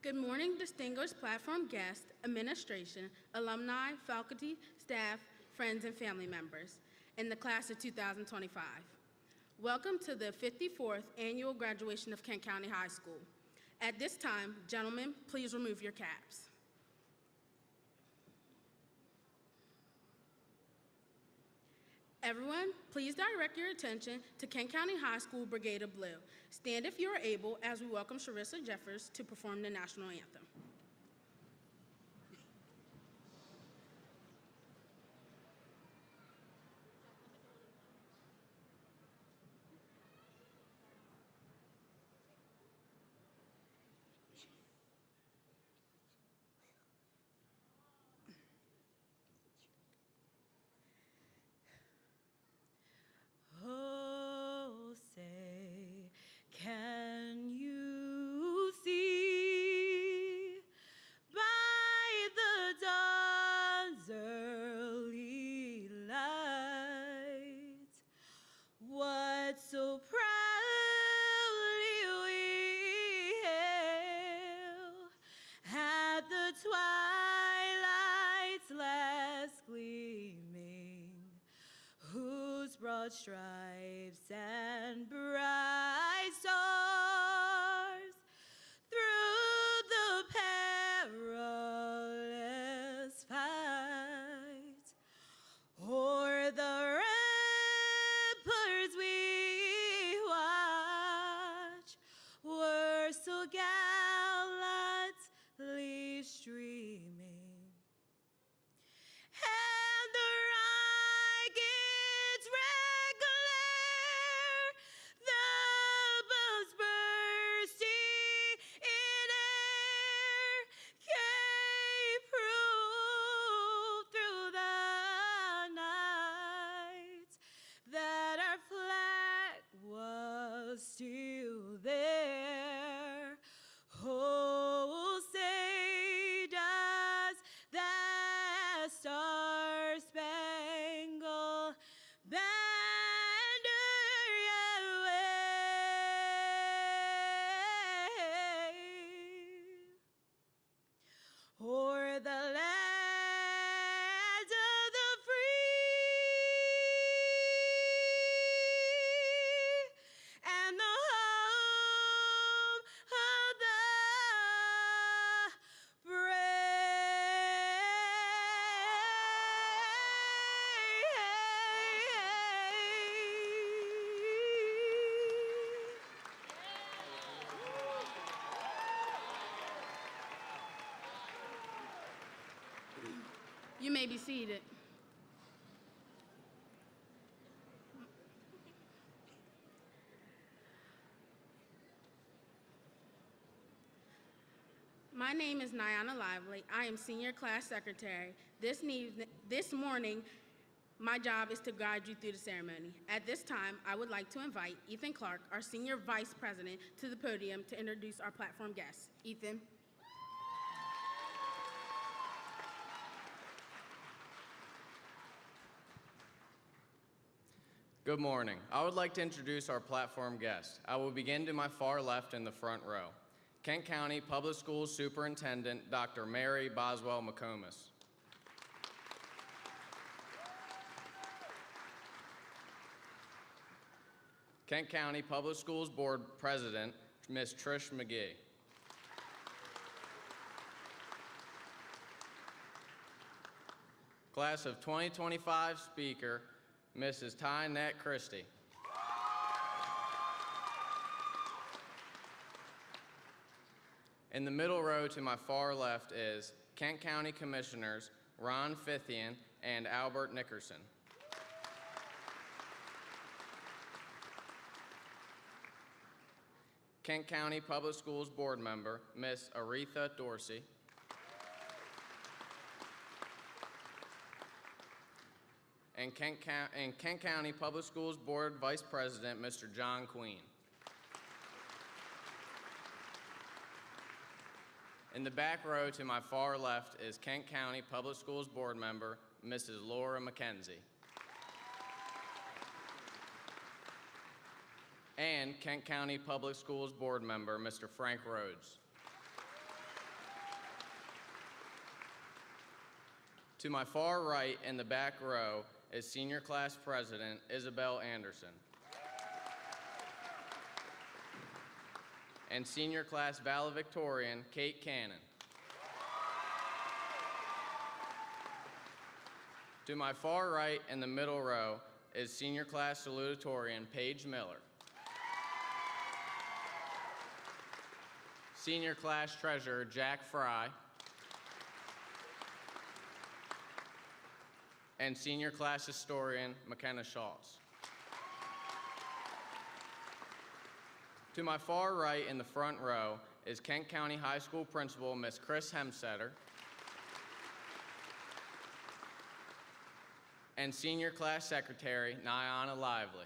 Good morning, distinguished platform guests, administration, alumni, faculty, staff, friends, and family members in the class of 2025. Welcome to the 54th annual graduation of Kent County High School. At this time, gentlemen, please remove your caps. Everyone, please direct your attention to Kent County High School Brigade of Blue. Stand if you are able as we welcome Sharissa Jeffers to perform the national anthem. Oh, say, can you see by the dawn's early light what so proudly we hailed at the twilight's last gleaming, whose broad stripes and bright stars through the perilous fight o'er the ramparts we watch were so gallantly streaming, and the ragged red glare, the bombs bursting in air, gave proof through the night that our flag was still there. Oh, say does that star-spangled banner yet wave o'er the land of the free and the home of the You may be seated. My name is Nyana Lively. I am senior class secretary. This morning, my job is to guide you through the ceremony. At this time, I would like to invite Ethan Clark, our senior vice president, to the podium to introduce our platform guests. Ethan. Good morning. I would like to introduce our platform guests. I will begin to my far left in the front row. Kent County Public Schools Superintendent, Dr. Mary Boswell McComas. Kent County Public Schools Board President, Ms. Trish McGee. Class of 2025 Speaker, Mrs. Tynette Christie. In the middle row to my far left is Kent County Commissioners Ron Fithian and Albert Nickerson. Kent County Public Schools Board Member, Miss Aretha Dorsey. And Kent County Public Schools Board Vice President, Mr. John Queen. In the back row to my far left is Kent County Public Schools Board Member, Mrs. Laura McKenzie. And Kent County Public Schools Board Member, Mr. Frank Rhodes. To my far right in the back row is Senior Class President Isabel Anderson. And Senior Class Valedictorian Kate Cannon. To my far right in the middle row is Senior Class Salutatorian Paige Miller. Senior Class Treasurer Jack Fry. And Senior Class Historian McKenna Schultz. To my far right in the front row is Kent County High School Principal Miss Chris Hemsetter. And Senior Class Secretary Nyana Lively.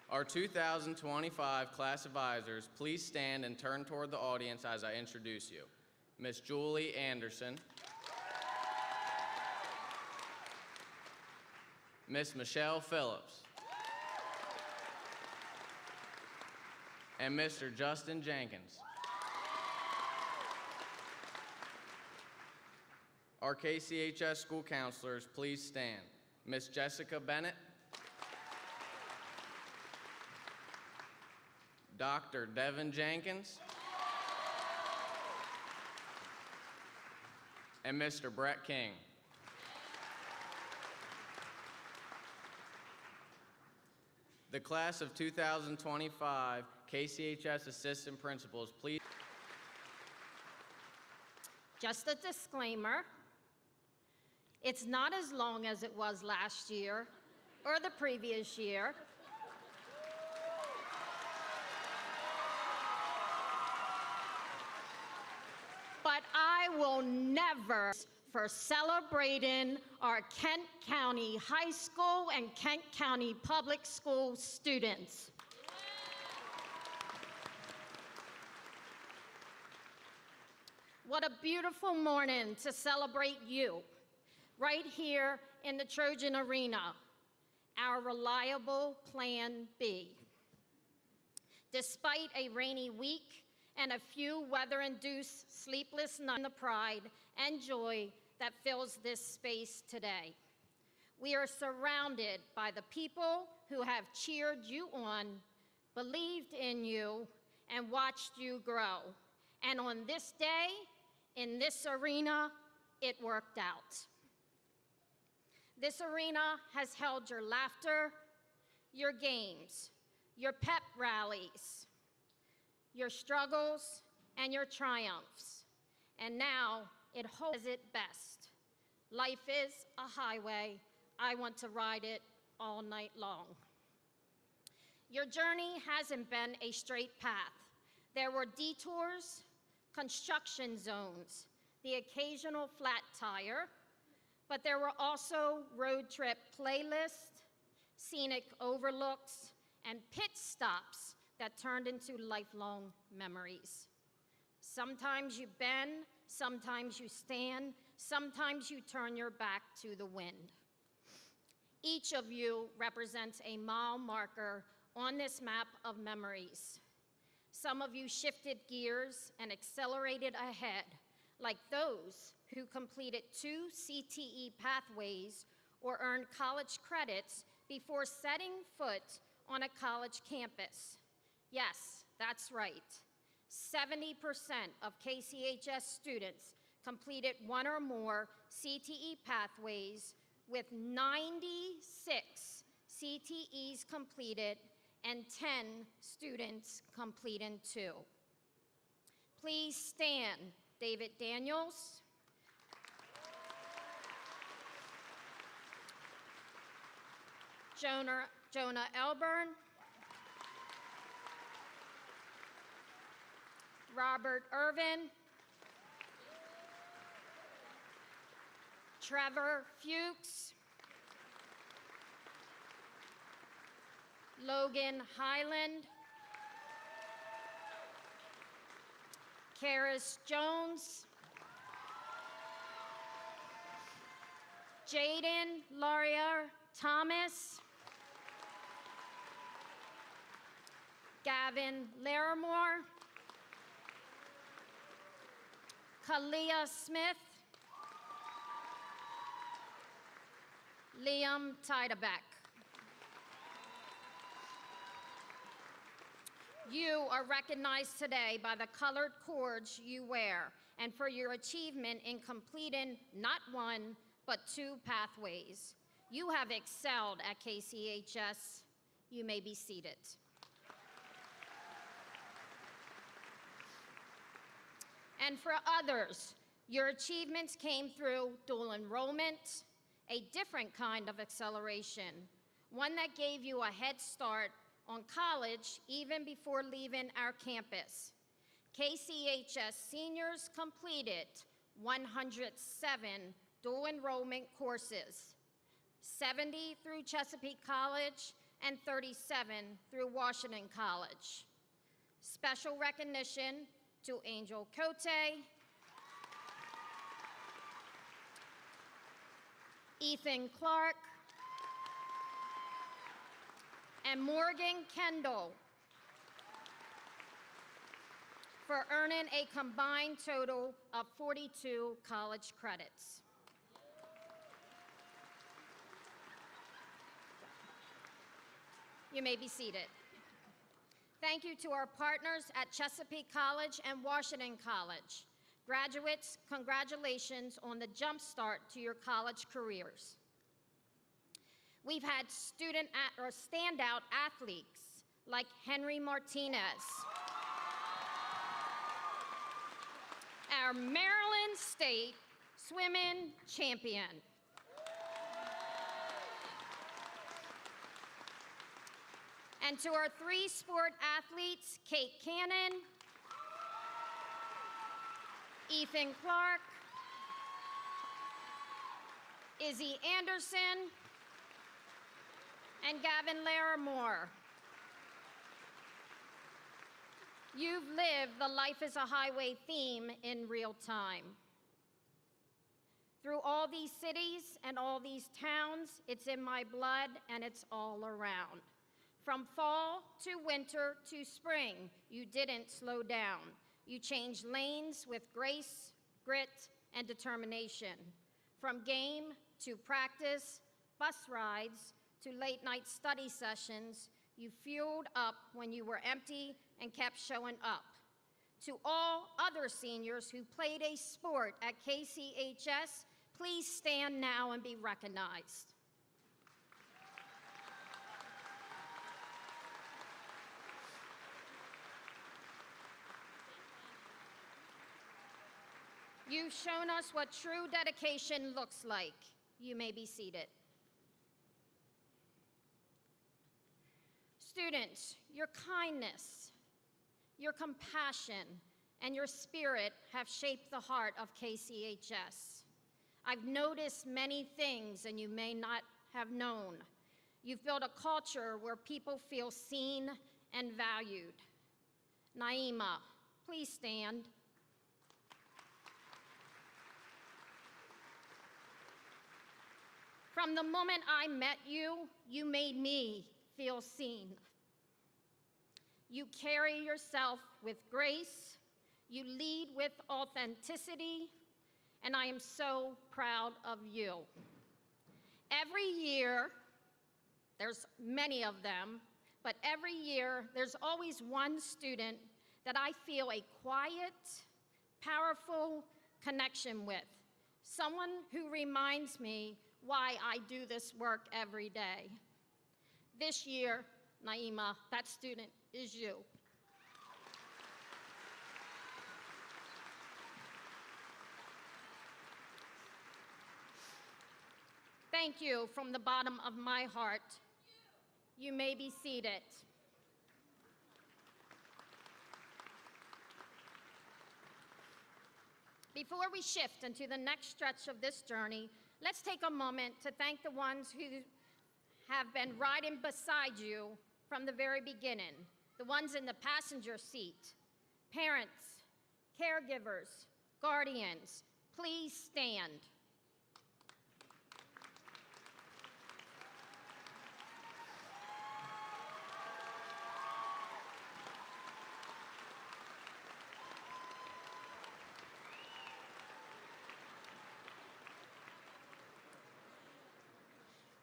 Our 2025 class advisors, please stand and turn toward the audience as I introduce you. Miss Julie Anderson, Miss Michelle Phillips, and Mr. Justin Jenkins. Our KCHS school counselors, please stand. Miss Jessica Bennett, Dr. Devin Jenkins, and Mr. Brett King. The class of 2025 KCHS assistant principals, please. Just a disclaimer, it's not as long as it was last year or the previous year. But I will never for celebrating our Kent County High School and Kent County Public School students. What a beautiful morning to celebrate you, right here in the Trojan Arena, our reliable Plan B. Despite a rainy week and a few weather-induced sleepless nights, the pride and joy that fills this space today. We are surrounded by the people who have cheered you on, believed in you, and watched you grow. And on this day, in this arena, it worked out. This arena has held your laughter, your games, your pep rallies, your struggles, and your triumphs. And now it holds it best. Life is a highway. I want to ride it all night long. Your journey hasn't been a straight path. There were detours, construction zones, the occasional flat tire, but there were also road trip playlists, scenic overlooks, and pit stops that turned into lifelong memories. Sometimes you bend, sometimes you stand, sometimes you turn your back to the wind. Each of you represents a mile marker on this map of memories. Some of you shifted gears and accelerated ahead, like those who completed 2 CTE pathways or earned college credits before setting foot on a college campus. Yes, that's right. 70% of KCHS students completed 1 or more CTE pathways, with 96 CTEs completed and 10 students completing 2. Please stand, David Daniels, Jonah Elburn, Robert Irvin, Trevor Fuchs, Logan Highland, Karis Jones, Jaden Laurier Thomas, Gavin Larimore, Kalia Smith. Liam Tidebeck. You are recognized today by the colored cords you wear and for your achievement in completing not one, but 2 pathways. You have excelled at KCHS. You may be seated. And for others, your achievements came through dual enrollment, a different kind of acceleration, one that gave you a head start on college even before leaving our campus. KCHS seniors completed 107 dual enrollment courses, 70 through Chesapeake College and 37 through Washington College. Special recognition to Angel Cote, Ethan Clark, and Morgan Kendall for earning a combined total of 42 college credits. You may be seated. Thank you to our partners at Chesapeake College and Washington College. Graduates, congratulations on the jump start to your college careers. We've had standout athletes like Henry Martinez, our Maryland State swimming champion. And to our 3 sport athletes, Kate Cannon, Ethan Clark, Izzy Anderson, and Gavin Larimore. You've lived the Life is a Highway theme in real time. Through all these cities and all these towns, it's in my blood and it's all around. From fall to winter to spring, you didn't slow down. You changed lanes with grace, grit, and determination. From game to practice, bus rides, to late night study sessions, you fueled up when you were empty and kept showing up. To all other seniors who played a sport at KCHS, please stand now and be recognized. You've shown us what true dedication looks like. You may be seated. Students, your kindness, your compassion, and your spirit have shaped the heart of KCHS. I've noticed many things and you may not have known. You've built a culture where people feel seen and valued. Naima, please stand. From the moment I met you, you made me feel seen. You carry yourself with grace, you lead with authenticity, and I am so proud of you. Every year, there's many of them, but every year there's always one student that I feel a quiet, powerful connection with, someone who reminds me why I do this work every day. This year, Naima, that student is you. Thank you from the bottom of my heart. You may be seated. Before we shift into the next stretch of this journey, let's take a moment to thank the ones who have been riding beside you from the very beginning, the ones in the passenger seat. Parents, caregivers, guardians, please stand.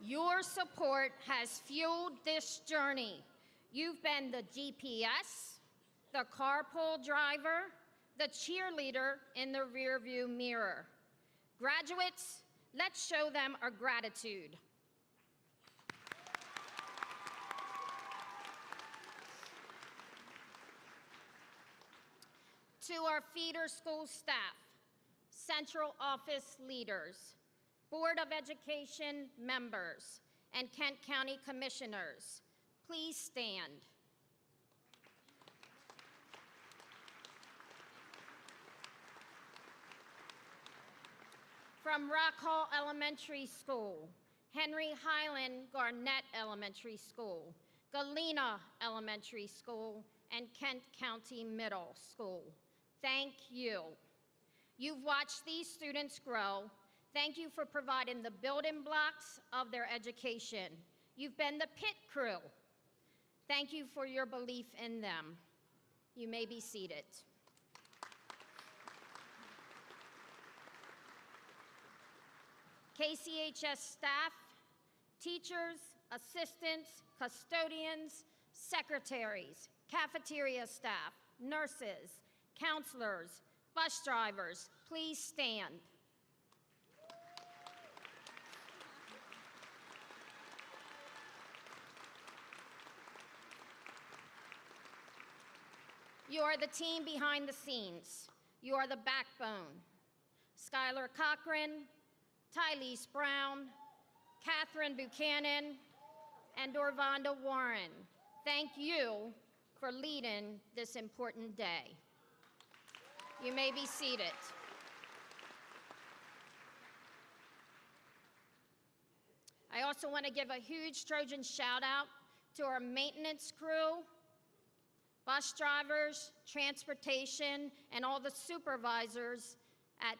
Your support has fueled this journey. You've been the GPS, the carpool driver, the cheerleader in the rearview mirror. Graduates, let's show them our gratitude. To our feeder school staff, central office leaders, Board of Education members, and Kent County commissioners, please stand. From Rock Hall Elementary School, Henry Highland Garnett Elementary School, Galena Elementary School, and Kent County Middle School, thank you. You've watched these students grow. Thank you for providing the building blocks of their education. You've been the pit crew. Thank you for your belief in them. You may be seated. KCHS staff, teachers, assistants, custodians, secretaries, cafeteria staff, nurses, counselors, bus drivers, please stand. You are the team behind the scenes. You are the backbone. Skylar Cochran, Tylese Brown, Catherine Buchanan, and Dorvonda Warren, thank you for leading this important day. You may be seated. I also want to give a huge Trojan shout out to our maintenance crew, bus drivers, transportation, and all the supervisors at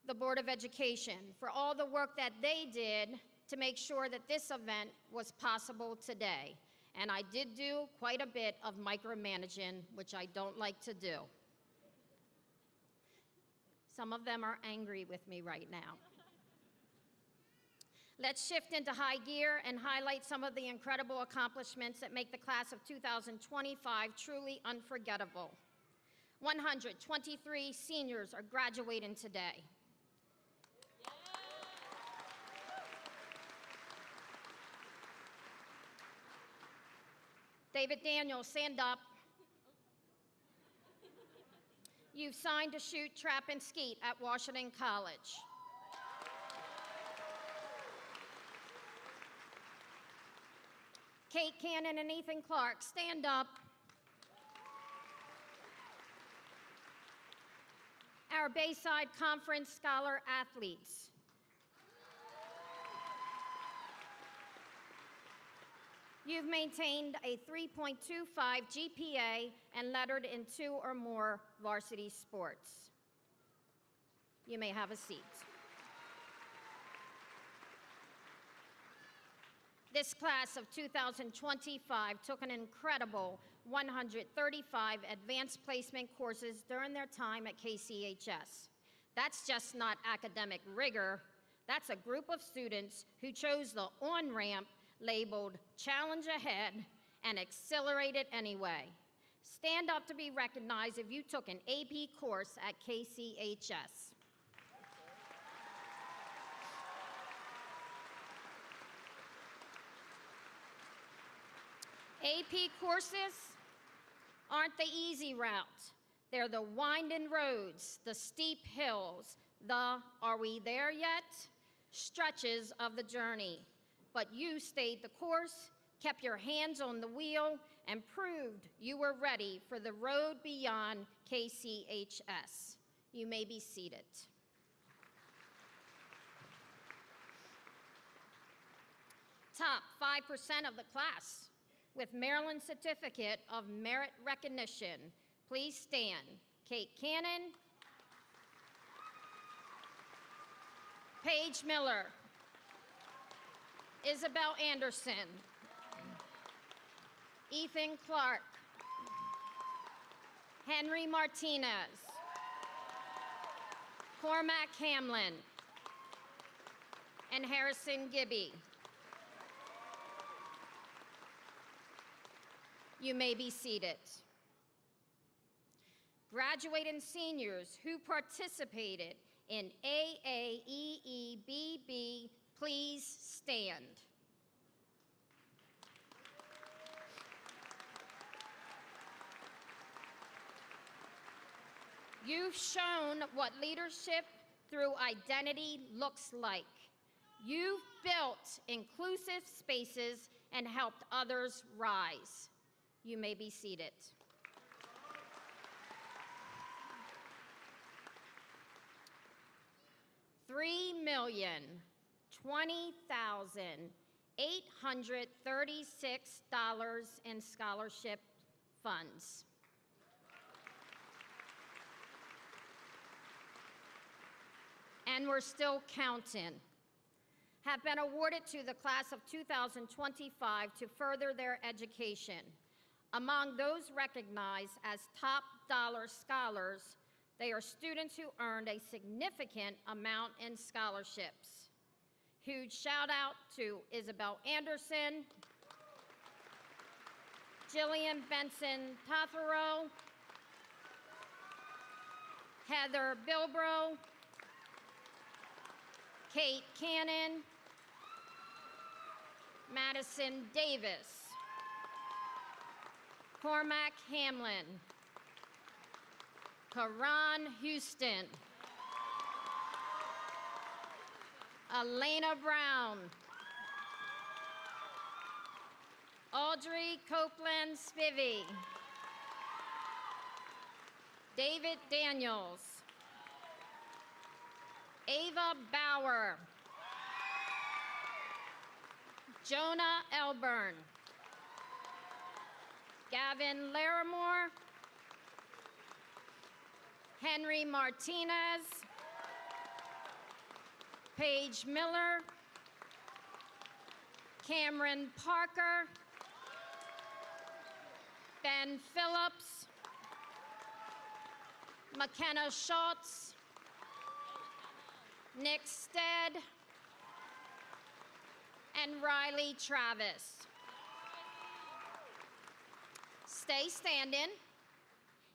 the Board of Education for all the work that they did to make sure that this event was possible today. And I did do quite a bit of micromanaging, which I don't like to do. Some of them are angry with me right now. Let's shift into high gear and highlight some of the incredible accomplishments that make the class of 2025 truly unforgettable. 123 seniors are graduating today. David Daniel, stand up. You've signed to shoot, trap, and skeet at Washington College. Kate Cannon and Ethan Clark, stand up. Our Bayside Conference Scholar athletes. You've maintained a 3.25 GPA and lettered in 2 or more varsity sports. You may have a seat. This class of 2025 took an incredible 135 advanced placement courses during their time at KCHS. That's just not academic rigor. That's a group of students who chose the on-ramp labeled Challenge Ahead and accelerated anyway. Stand up to be recognized if you took an AP course at KCHS. AP courses aren't the easy route. They're the winding roads, the steep hills, the "are we there yet?" stretches of the journey. But you stayed the course, kept your hands on the wheel, and proved you were ready for the road beyond KCHS. You may be seated. Top 5% of the class with Maryland Certificate of Merit Recognition. Please stand. Kate Cannon, Paige Miller, Isabel Anderson, Ethan Clark, Henry Martinez, Cormac Hamlin, and Harrison Gibby. You may be seated. Graduating seniors who participated in AAEEBB, please stand. You've shown what leadership through identity looks like. You've built inclusive spaces and helped others rise. You may be seated. $3,020,836 in scholarship funds. And we're still counting, have been awarded to the class of 2025 to further their education. Among those recognized as top dollar scholars, they are students who earned a significant amount in scholarships. Huge shout out to Isabel Anderson, Jillian Benson Tothero, Heather Bilbrough, Kate Cannon, Madison Davis, Cormac Hamlin, Karan Houston, Elena Brown, Audrey Copeland Spivey, David Daniels, Ava Bauer, Jonah Elburn, Gavin Larimore, Henry Martinez, Paige Miller, Cameron Parker, Ben Phillips, McKenna Schultz, Nick Stead, and Riley Travis. Stay standing.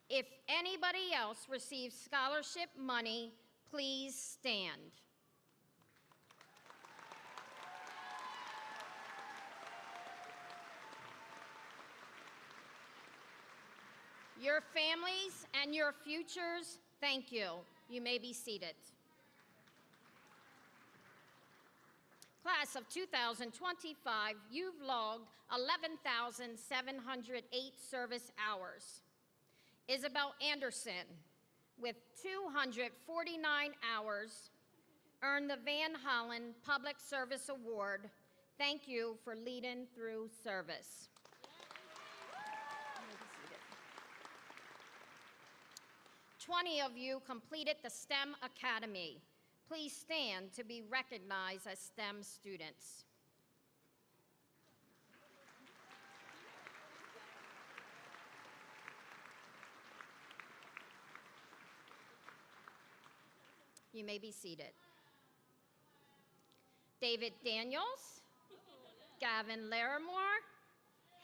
If anybody else receives scholarship money, please stand. Your families and your futures, thank you. You may be seated. Class of 2025, you've logged 11,708 service hours. Isabel Anderson, with 249 hours, earned the Van Hollen Public Service Award. Thank you for leading through service. 20 of you completed the STEM Academy. Please stand to be recognized as STEM students. You may be seated. David Daniels, Gavin Larimore,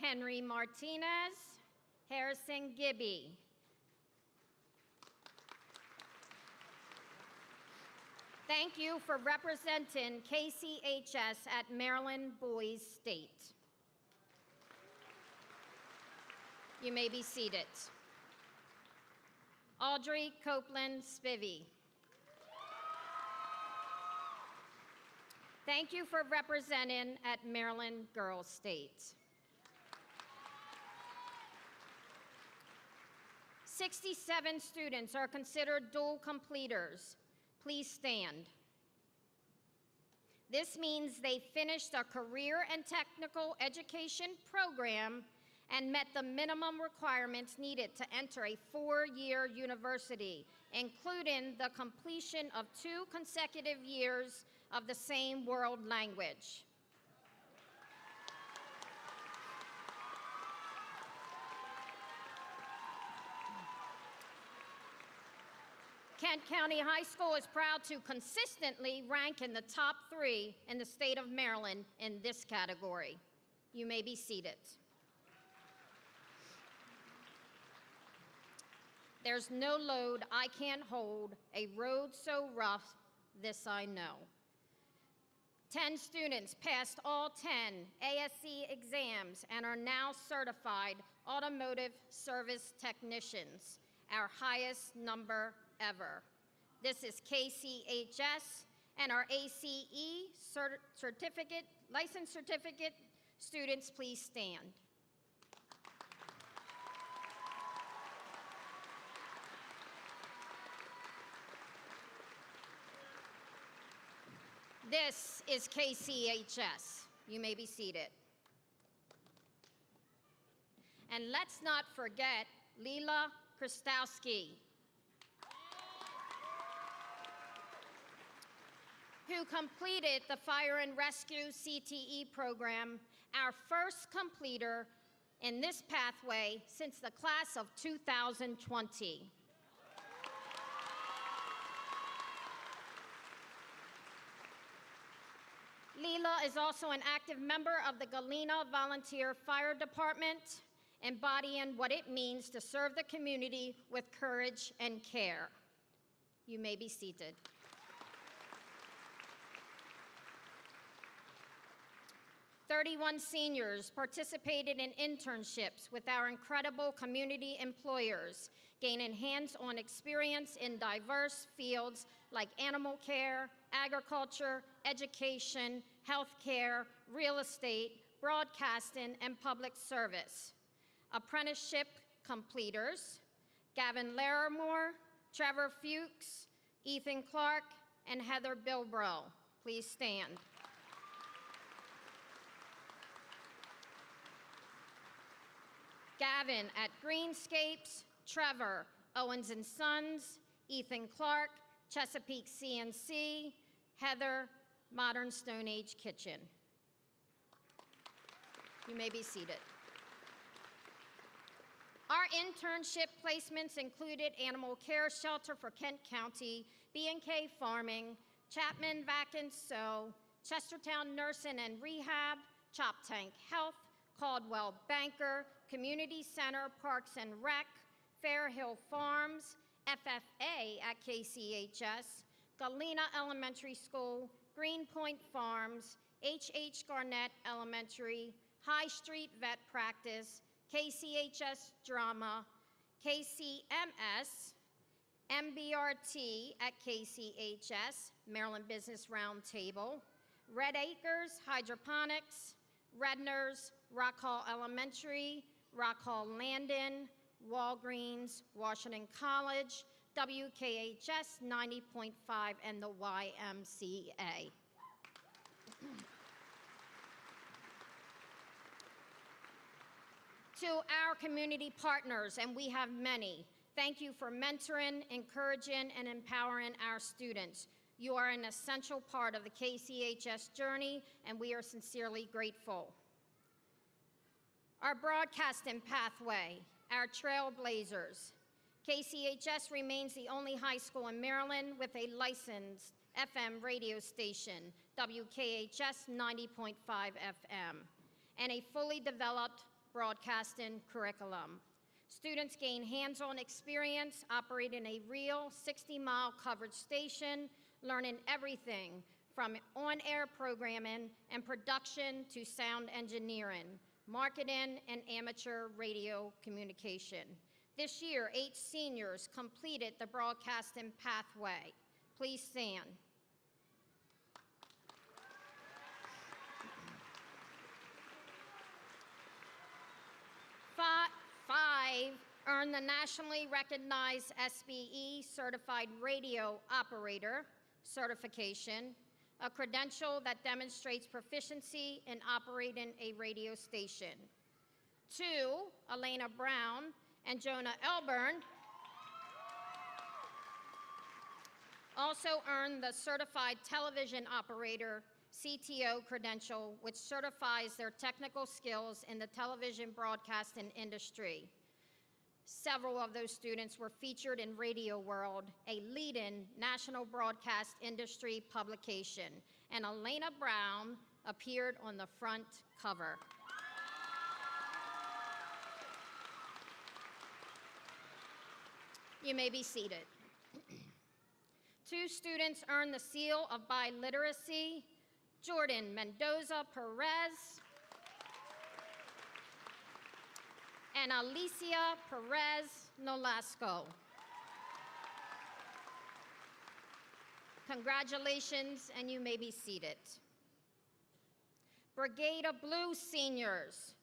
Henry Martinez, Harrison Gibby. Thank you for representing KCHS at Maryland Boys State. You may be seated. Audrey Copeland Spivey. Thank you for representing at Maryland Girls State. 67 students are considered dual completers. Please stand. This means they finished a career and technical education program and met the minimum requirements needed to enter a 4-year university, including the completion of 2 consecutive years of the same world language. Kent County High School is proud to consistently rank in the top 3 in the state of Maryland in this category. You may be seated. There's no load I can't hold, a road so rough, this I know. 10 students passed all 10 ASE exams and are now certified automotive service technicians, our highest number ever. This is KCHS and our ACE certificate, license certificate. Students, please stand. This is KCHS. You may be seated. And let's not forget Leela Kristowski, who completed the Fire and Rescue CTE program, our first completer in this pathway since the class of 2020. Leela is also an active member of the Galena Volunteer Fire Department, embodying what it means to serve the community with courage and care. You may be seated. "31 seniors participated in internships with our incredible community employers, gaining hands-on experience in diverse fields like animal care, agriculture, education, healthcare, real estate, broadcasting, and public service. Apprenticeship completers: Gavin Larimore, Trevor Fuchs, Ethan Clark, and Heather Bilbrow. Please stand. Gavin at Greenscapes, Trevor, Owens & Sons, Ethan Clark, Chesapeake CNC, Heather, Modern Stone Age Kitchen. You may be seated. Our internship placements included Animal Care Shelter for Kent County, B&K Farming, Chapman Vac and Sew, Chestertown Nursing and Rehab, Chop Tank Health, Caldwell Banker, Community Center Parks and Rec, Fairhill Farms, FFA at KCHS, Galena Elementary School, Greenpoint Farms, H.H. Garnett Elementary, High Street Vet Practice, KCHS Drama, KCMS, MBRT at KCHS, Maryland Business Roundtable, Red Acres Hydroponics, Redner's, Rock Hall Elementary, Rock Hall Landon, Walgreens, Washington College, WKHS 90.5, and the YMCA. To our community partners, and we have many, thank you for mentoring, encouraging, and empowering our students. You are an essential part of the KCHS journey, and we are sincerely grateful. Our broadcasting pathway, our trailblazers. KCHS remains the only high school in Maryland with a licensed FM radio station, WKHS 90.5 FM, and a fully developed broadcasting curriculum. Students gain hands-on experience operating a real 60-mile coverage station, learning everything from on-air programming and production to sound engineering, marketing, and amateur radio communication. This year, 8 seniors completed the broadcasting pathway. Please stand. 5 earned the nationally recognized SBE Certified Radio Operator certification, a credential that demonstrates proficiency in operating a radio station. 2, Elena Brown and Jonah Elburn, also earned the Certified Television Operator CTO credential, which certifies their technical skills in the television broadcasting industry. Several of those students were featured in Radio World, a leading national broadcast industry publication, and Elena Brown appeared on the front cover. You may be seated. 2 students earned the seal of biliteracy: Jordan Mendoza Perez and Alicia Perez Nolasco. Congratulations, and you may be seated. Brigade of Blue seniors: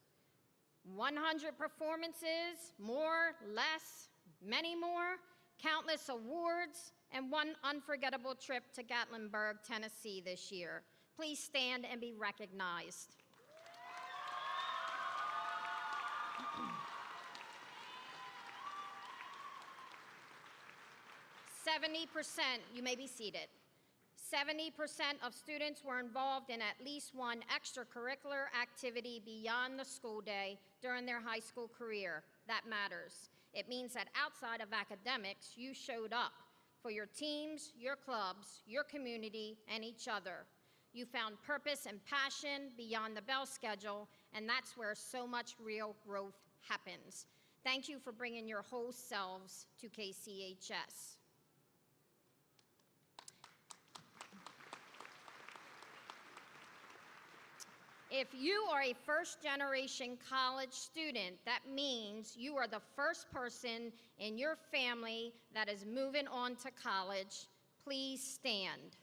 100 performances, more, less, many more, countless awards, and 1 unforgettable trip to Gatlinburg, Tennessee this year. Please stand and be recognized. You may be seated. 70% of students were involved in at least 1 extracurricular activity beyond the school day during their high school career. That matters. It means that outside of academics, you showed up for your teams, your clubs, your community, and each other. You found purpose and passion beyond the bell schedule, and that's where so much real growth happens. Thank you for bringing your whole selves to KCHS. If you are a first-generation college student, that means you are the first person in your family that is moving on to college. Please stand.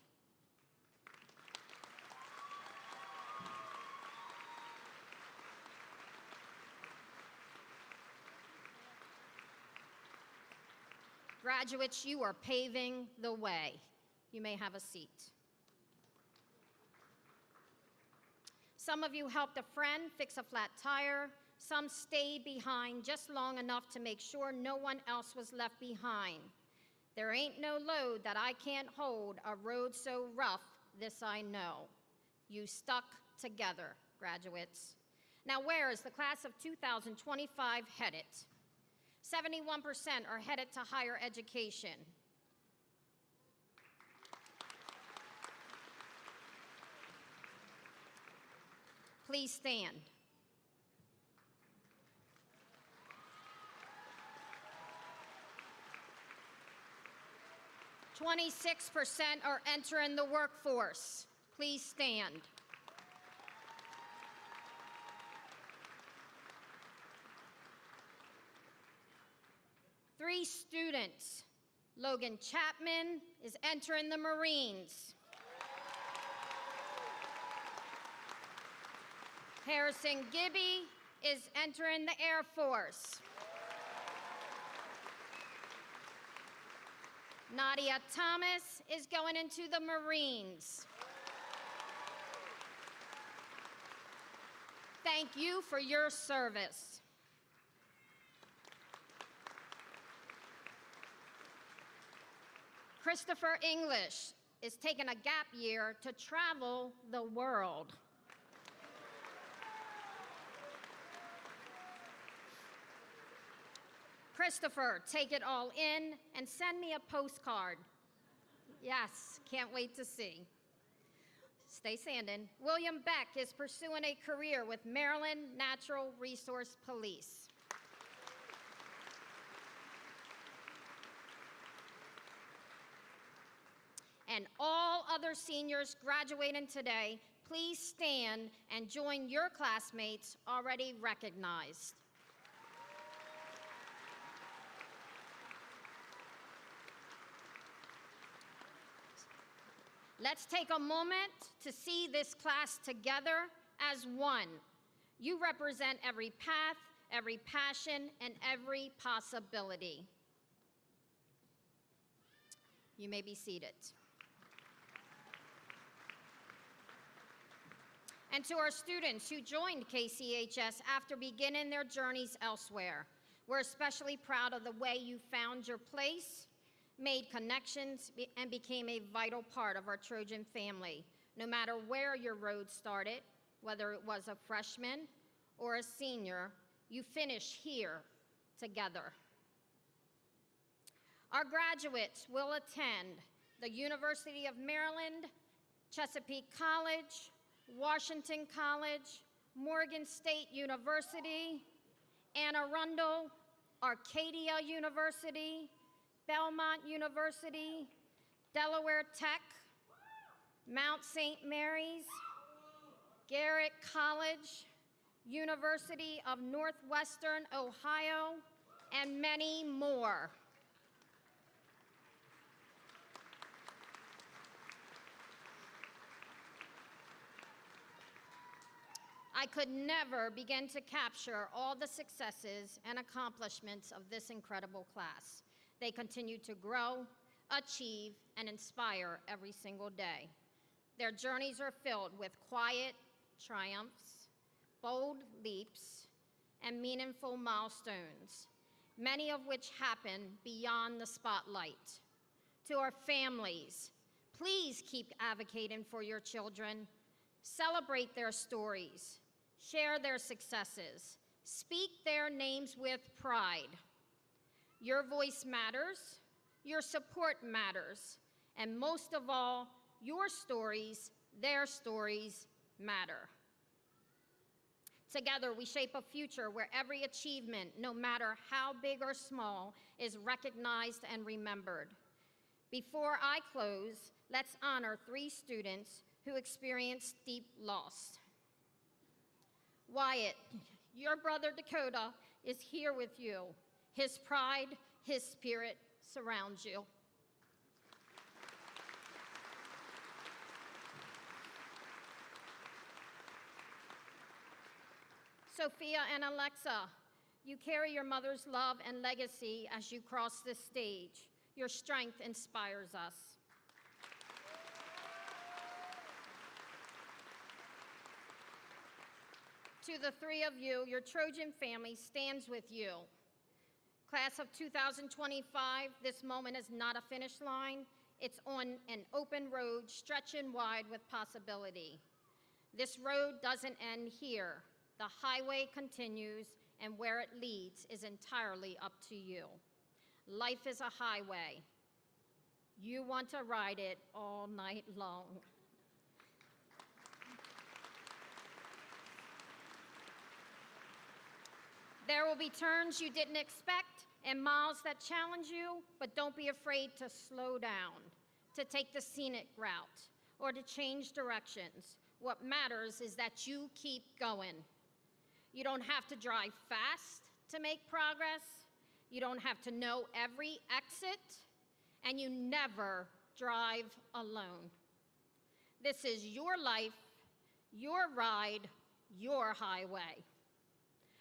Graduates, you are paving the way. You may have a seat. Some of you helped a friend fix a flat tire. Some stayed behind just long enough to make sure no one else was left behind. There ain't no load that I can't hold, a road so rough, this I know. You stuck together, graduates. Now, where is the class of 2025 headed? 71% are headed to higher education. Please stand. "26% are entering the workforce. Please stand. Three students. Logan Chapman is entering the Marines. Harrison Gibby is entering the Air Force. Nadia Thomas is going into the Marines. Thank you for your service. Christopher English is taking a gap year to travel the world. Christopher, take it all in and send me a postcard. Yes, can't wait to see. Stay standing. William Beck is pursuing a career with Maryland Natural Resource Police. And all other seniors graduating today, please stand and join your classmates already recognized. Let's take a moment to see this class together as one. You represent every path, every passion, and every possibility. You may be seated. And to our students who joined KCHS after beginning their journeys elsewhere, we're especially proud of the way you found your place, made connections, and became a vital part of our Trojan family. No matter where your road started, whether it was a freshman or a senior, you finish here together. Our graduates will attend the University of Maryland, Chesapeake College, Washington College, Morgan State University, Anne Arundel, Arcadia University, Belmont University, Delaware Tech, Mount St. Mary's, Garrett College, University of Northwestern Ohio, and many more. I could never begin to capture all the successes and accomplishments of this incredible class. They continue to grow, achieve, and inspire every single day. Their journeys are filled with quiet triumphs, bold leaps, and meaningful milestones, many of which happen beyond the spotlight. To our families, please keep advocating for your children. Celebrate their stories, share their successes, speak their names with pride. Your voice matters, your support matters, and most of all, your stories, their stories matter. Together, we shape a future where every achievement, no matter how big or small, is recognized and remembered. Before I close, let's honor 3 students who experienced deep loss. Wyatt, your brother Dakota is here with you. His pride, his spirit surrounds you. Sophia and Alexa, you carry your mother's love and legacy as you cross this stage. Your strength inspires us. To the 3 of you, your Trojan family stands with you. Class of 2025, this moment is not a finish line. It's on an open road stretching wide with possibility. This road doesn't end here. The highway continues, and where it leads is entirely up to you. Life is a highway. You want to ride it all night long. There will be turns you didn't expect and miles that challenge you, but don't be afraid to slow down, to take the scenic route, or to change directions. What matters is that you keep going. You don't have to drive fast to make progress. You don't have to know every exit, and you never drive alone. This is your life, your ride, your highway.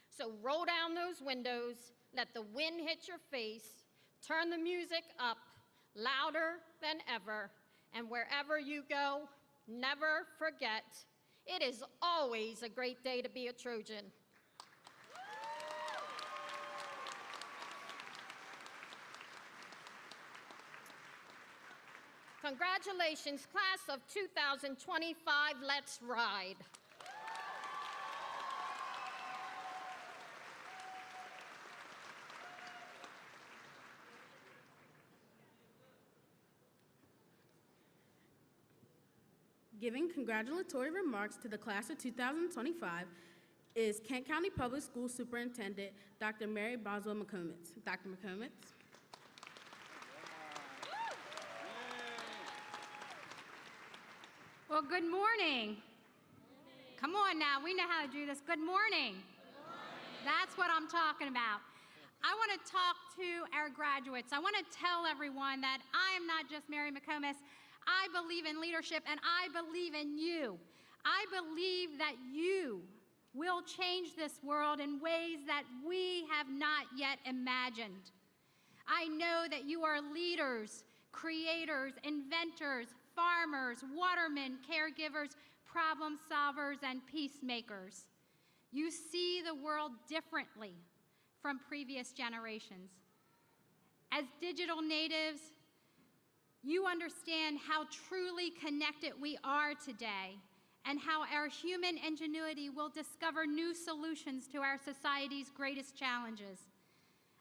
So roll down those windows, let the wind hit your face, turn the music up louder than ever, and wherever you go, never forget, it is always a great day to be a Trojan. Congratulations, class of 2025, let's ride. Giving congratulatory remarks to the class of 2025 is Kent County Public Schools Superintendent, Dr. Mary Boswell McComitz. Dr. McComitz. Well, good morning. Come on now, we know how to do this. Good morning. That's what I'm talking about. I want to talk to our graduates. I want to tell everyone that I am not just Mary McComitz. I believe in leadership, and I believe in you. I believe that you will change this world in ways that we have not yet imagined. I know that you are leaders, creators, inventors, farmers, watermen, caregivers, problem solvers, and peacemakers. You see the world differently from previous generations. As digital natives, you understand how truly connected we are today and how our human ingenuity will discover new solutions to our society's greatest challenges.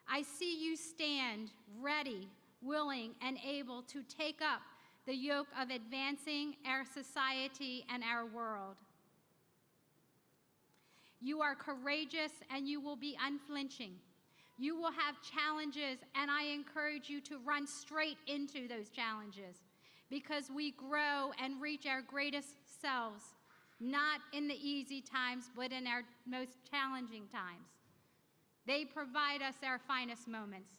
I see you stand ready, willing, and able to take up the yoke of advancing our society and our world. You are courageous and you will be unflinching. You will have challenges, and I encourage you to run straight into those challenges because we grow and reach our greatest selves, not in the easy times, but in our most challenging times. They provide us our finest moments.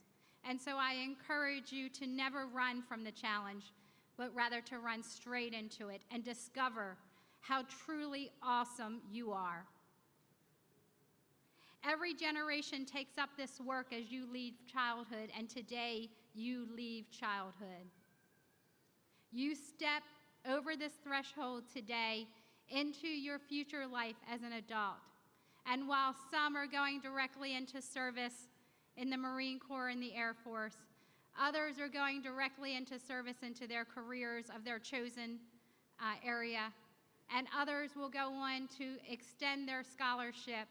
And so I encourage you to never run from the challenge, but rather to run straight into it and discover how truly awesome you are. Every generation takes up this work as you leave childhood, and today you leave childhood. You step over this threshold today into your future life as an adult. And while some are going directly into service in the Marine Corps and the Air Force, others are going directly into service into their careers of their chosen area, and others will go on to extend their scholarship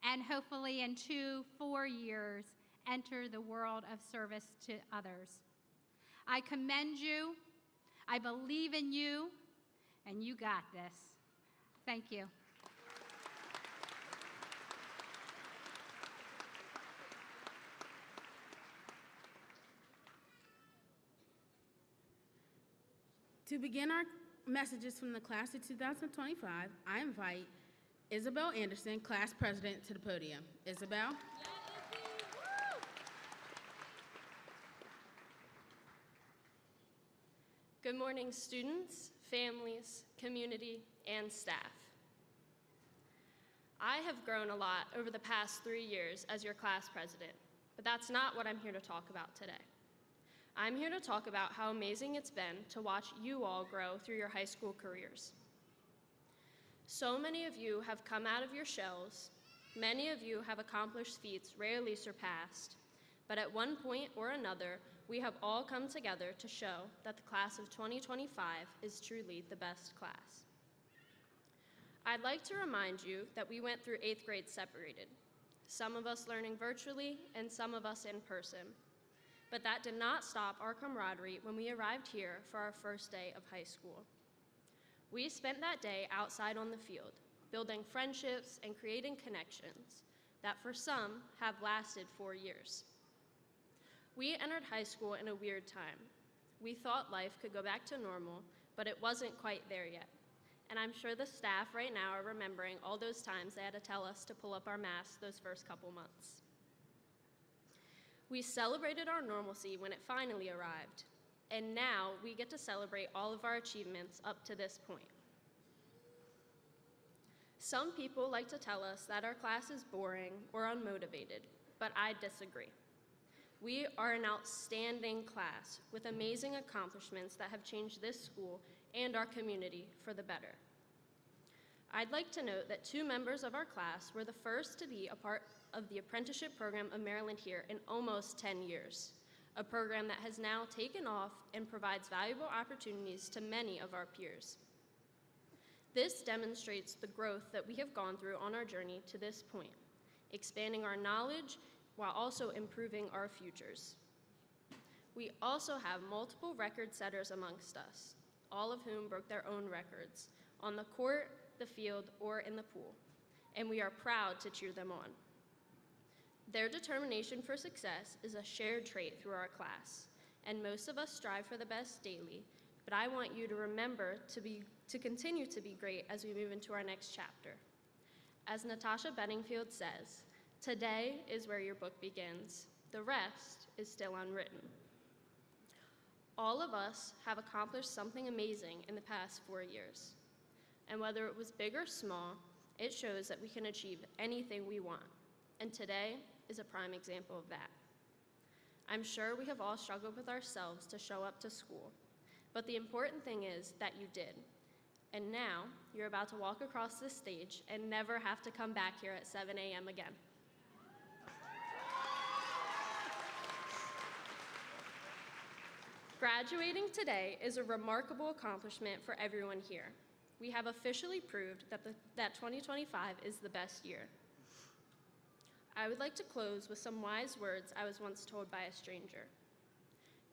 and hopefully in 2-4 years enter the world of service to others. I commend you, I believe in you, and you got this. Thank you. To begin our messages from the class of 2025, I invite Isabel Anderson, class president, to the podium. Isabel? Good morning, students, families, community, and staff. I have grown a lot over the past 3 years as your class president, but that's not what I'm here to talk about today. I'm here to talk about how amazing it's been to watch you all grow through your high school careers. So many of you have come out of your shells, many of you have accomplished feats rarely surpassed, but at one point or another, we have all come together to show that the class of 2025 is truly the best class. I'd like to remind you that we went through 8th grade separated, some of us learning virtually and some of us in person. But that did not stop our camaraderie when we arrived here for our first day of high school. We spent that day outside on the field, building friendships and creating connections that for some have lasted 4 years. We entered high school in a weird time. We thought life could go back to normal, but it wasn't quite there yet. And I'm sure the staff right now are remembering all those times they had to tell us to pull up our masks those first couple months. We celebrated our normalcy when it finally arrived, and now we get to celebrate all of our achievements up to this point. Some people like to tell us that our class is boring or unmotivated, but I disagree. We are an outstanding class with amazing accomplishments that have changed this school and our community for the better. I'd like to note that 2 members of our class were the first to be a part of the apprenticeship program of Maryland here in almost 10 years, a program that has now taken off and provides valuable opportunities to many of our peers. This demonstrates the growth that we have gone through on our journey to this point, expanding our knowledge while also improving our futures. We also have multiple record setters amongst us, all of whom broke their own records on the court, the field, or in the pool, and we are proud to cheer them on. Their determination for success is a shared trait through our class, and most of us strive for the best daily, but I want you to remember to continue to be great as we move into our next chapter. As Natasha Bedingfield says, today is where your book begins. The rest is still unwritten. All of us have accomplished something amazing in the past 4 years, and whether it was big or small, it shows that we can achieve anything we want, and today is a prime example of that. I'm sure we have all struggled with ourselves to show up to school, but the important thing is that you did. And now you're about to walk across this stage and never have to come back here at 7 a.m. again. Graduating today is a remarkable accomplishment for everyone here. We have officially proved that 2025 is the best year. I would like to close with some wise words I was once told by a stranger.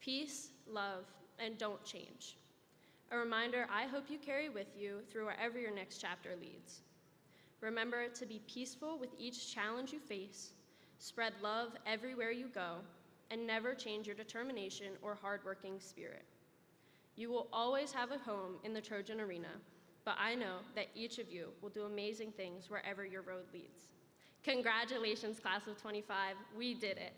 Peace, love, and don't change. A reminder I hope you carry with you through wherever your next chapter leads. Remember to be peaceful with each challenge you face, Spread love everywhere you go, and never change your determination or hardworking spirit. You will always have a home in the Trojan arena, but I know that each of you will do amazing things wherever your road leads. Congratulations, class of 25. We did it.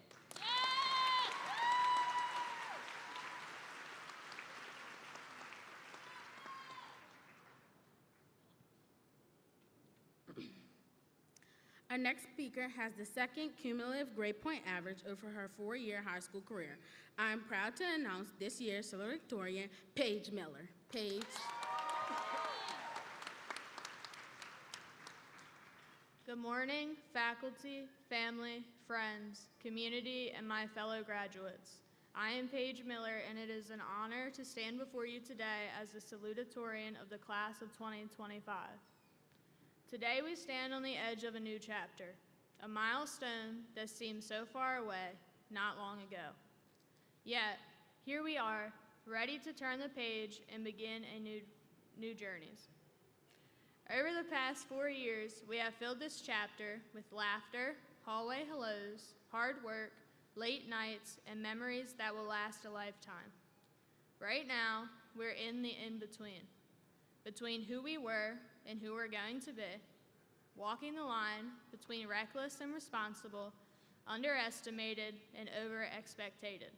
Our next speaker has the second cumulative grade point average over her 4-year high school career. I am proud to announce this year's Salutatorian, Paige Miller. Paige. Good morning, faculty, family, friends, community, and my fellow graduates. I am Paige Miller, and it is an honor to stand before you today as the Salutatorian of the class of 2025. Today we stand on the edge of a new chapter, a milestone that seemed so far away not long ago. Yet, here we are, ready to turn the page and begin a new journeys. Over the past 4 years, we have filled this chapter with laughter, hallway hellos, hard work, late nights, and memories that will last a lifetime. Right now, we're in the in-between, between who we were and who we're going to be, walking the line between reckless and responsible, underestimated and over-expectated.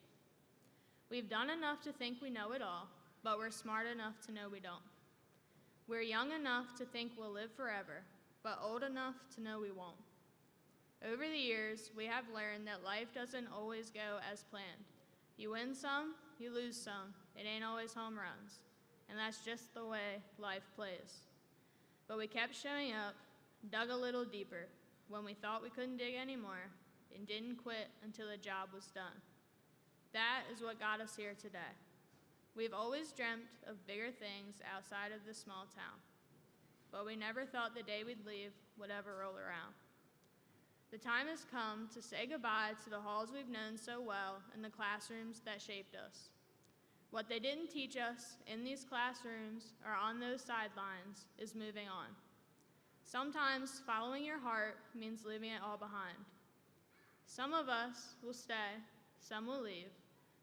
We've done enough to think we know it all, but we're smart enough to know we don't. We're young enough to think we'll live forever, but old enough to know we won't. Over the years, we have learned that life doesn't always go as planned. You win some, you lose some. It ain't always home runs. And that's just the way life plays. But we kept showing up, dug a little deeper when we thought we couldn't dig anymore, and didn't quit until the job was done. That is what got us here today. We've always dreamt of bigger things outside of this small town, but we never thought the day we'd leave would ever roll around. The time has come to say goodbye to the halls we've known so well and the classrooms that shaped us. What they didn't teach us in these classrooms or on those sidelines is moving on. Sometimes following your heart means leaving it all behind. Some of us will stay, some will leave,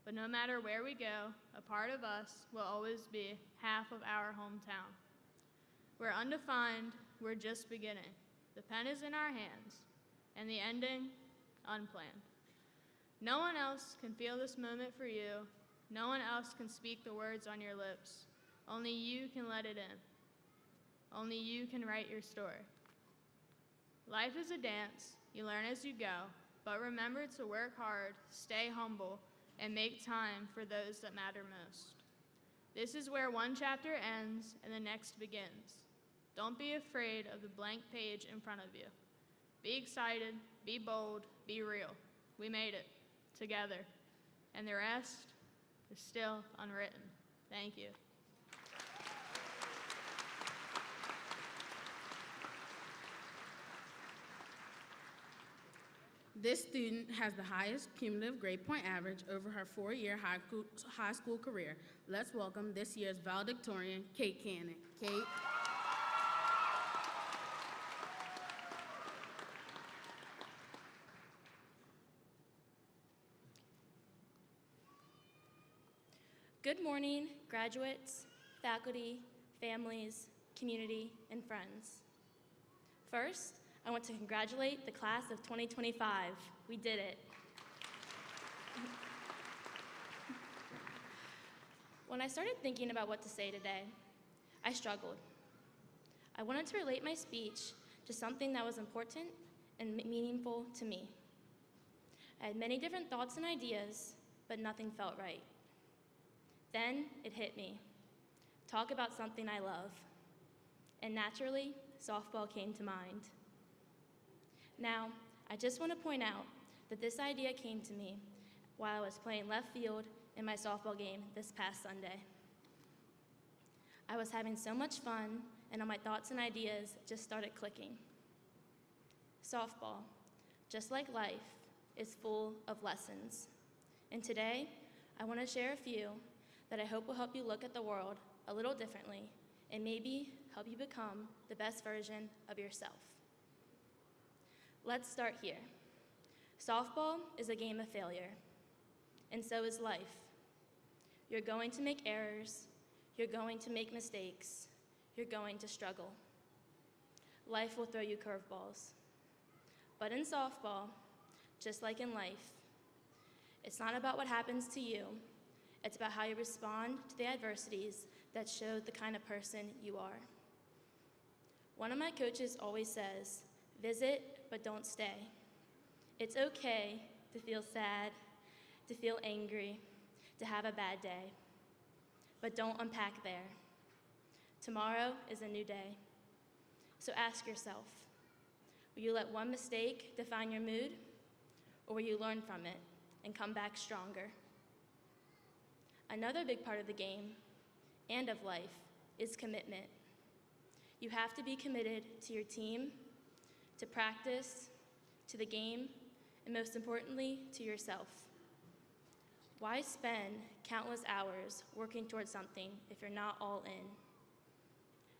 but no matter where we go, a part of us will always be half of our hometown. We're undefined, we're just beginning. The pen is in our hands, and the ending, unplanned. No one else can feel this moment for you. No one else can speak the words on your lips. Only you can let it in. Only you can write your story. Life is a dance. You learn as you go, but remember to work hard, stay humble, and make time for those that matter most. This is where one chapter ends and the next begins. Don't be afraid of the blank page in front of you. Be excited, be bold, be real. We made it together, and the rest is still unwritten. Thank you. This student has the highest cumulative grade point average over her 4-year high school career. Let's welcome this year's valedictorian, Kate Cannon. Kate. Good morning, graduates, faculty, families, community, and friends. First, I want to congratulate the class of 2025. We did it. When I started thinking about what to say today, I struggled. I wanted to relate my speech to something that was important and meaningful to me. I had many different thoughts and ideas, but nothing felt right. Then it hit me. Talk about something I love. And naturally, softball came to mind. Now, I just want to point out that this idea came to me while I was playing left field in my softball game this past Sunday. I was having so much fun, and all my thoughts and ideas just started clicking. Softball, just like life, is full of lessons. And today, I want to share a few that I hope will help you look at the world a little differently and maybe help you become the best version of yourself. Let's start here. Softball is a game of failure, and so is life. You're going to make errors, you're going to make mistakes, you're going to struggle. Life will throw you curveballs. But in softball, just like in life, it's not about what happens to you, it's about how you respond to the adversities that show the kind of person you are. One of my coaches always says, visit, but don't stay. It's okay to feel sad, to feel angry, to have a bad day, but don't unpack there. Tomorrow is a new day. So ask yourself, will you let one mistake define your mood, or will you learn from it and come back stronger? Another big part of the game and of life is commitment. You have to be committed to your team, to practice, to the game, and most importantly, to yourself. Why spend countless hours working towards something if you're not all in?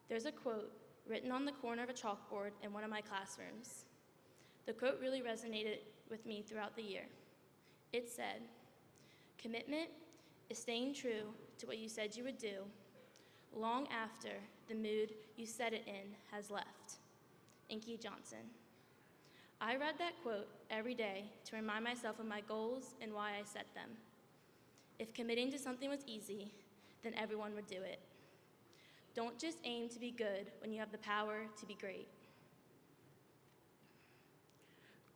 There's a quote written on the corner of a chalkboard in one of my classrooms. The quote really resonated with me throughout the year. It said, "Commitment is staying true to what you said you would do long after the mood you said it in has left." Inky Johnson. I read that quote every day to remind myself of my goals and why I set them. If committing to something was easy, then everyone would do it. Don't just aim to be good when you have the power to be great.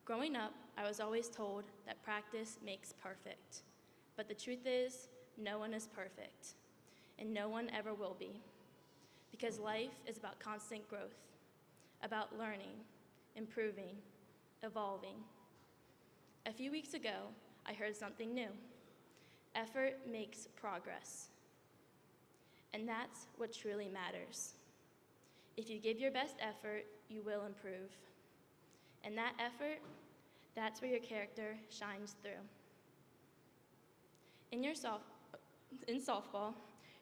Growing up, I was always told that practice makes perfect. But the truth is, no one is perfect, and no one ever will be. Because life is about constant growth, about learning, improving, evolving. A few weeks ago, I heard something new. Effort makes progress. And that's what truly matters. If you give your best effort, you will improve. And that effort, that's where your character shines through. In softball,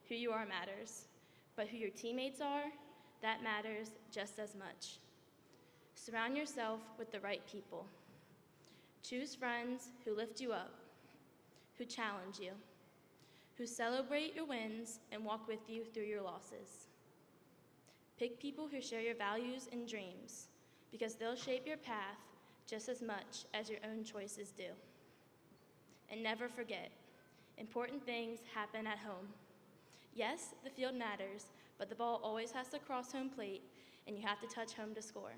who you are matters, but who your teammates are, that matters just as much. Surround yourself with the right people. Choose friends who lift you up, who challenge you, who celebrate your wins and walk with you through your losses. Pick people who share your values and dreams, because they'll shape your path just as much as your own choices do. And never forget, important things happen at home. Yes, the field matters, but the ball always has to cross home plate, and you have to touch home to score.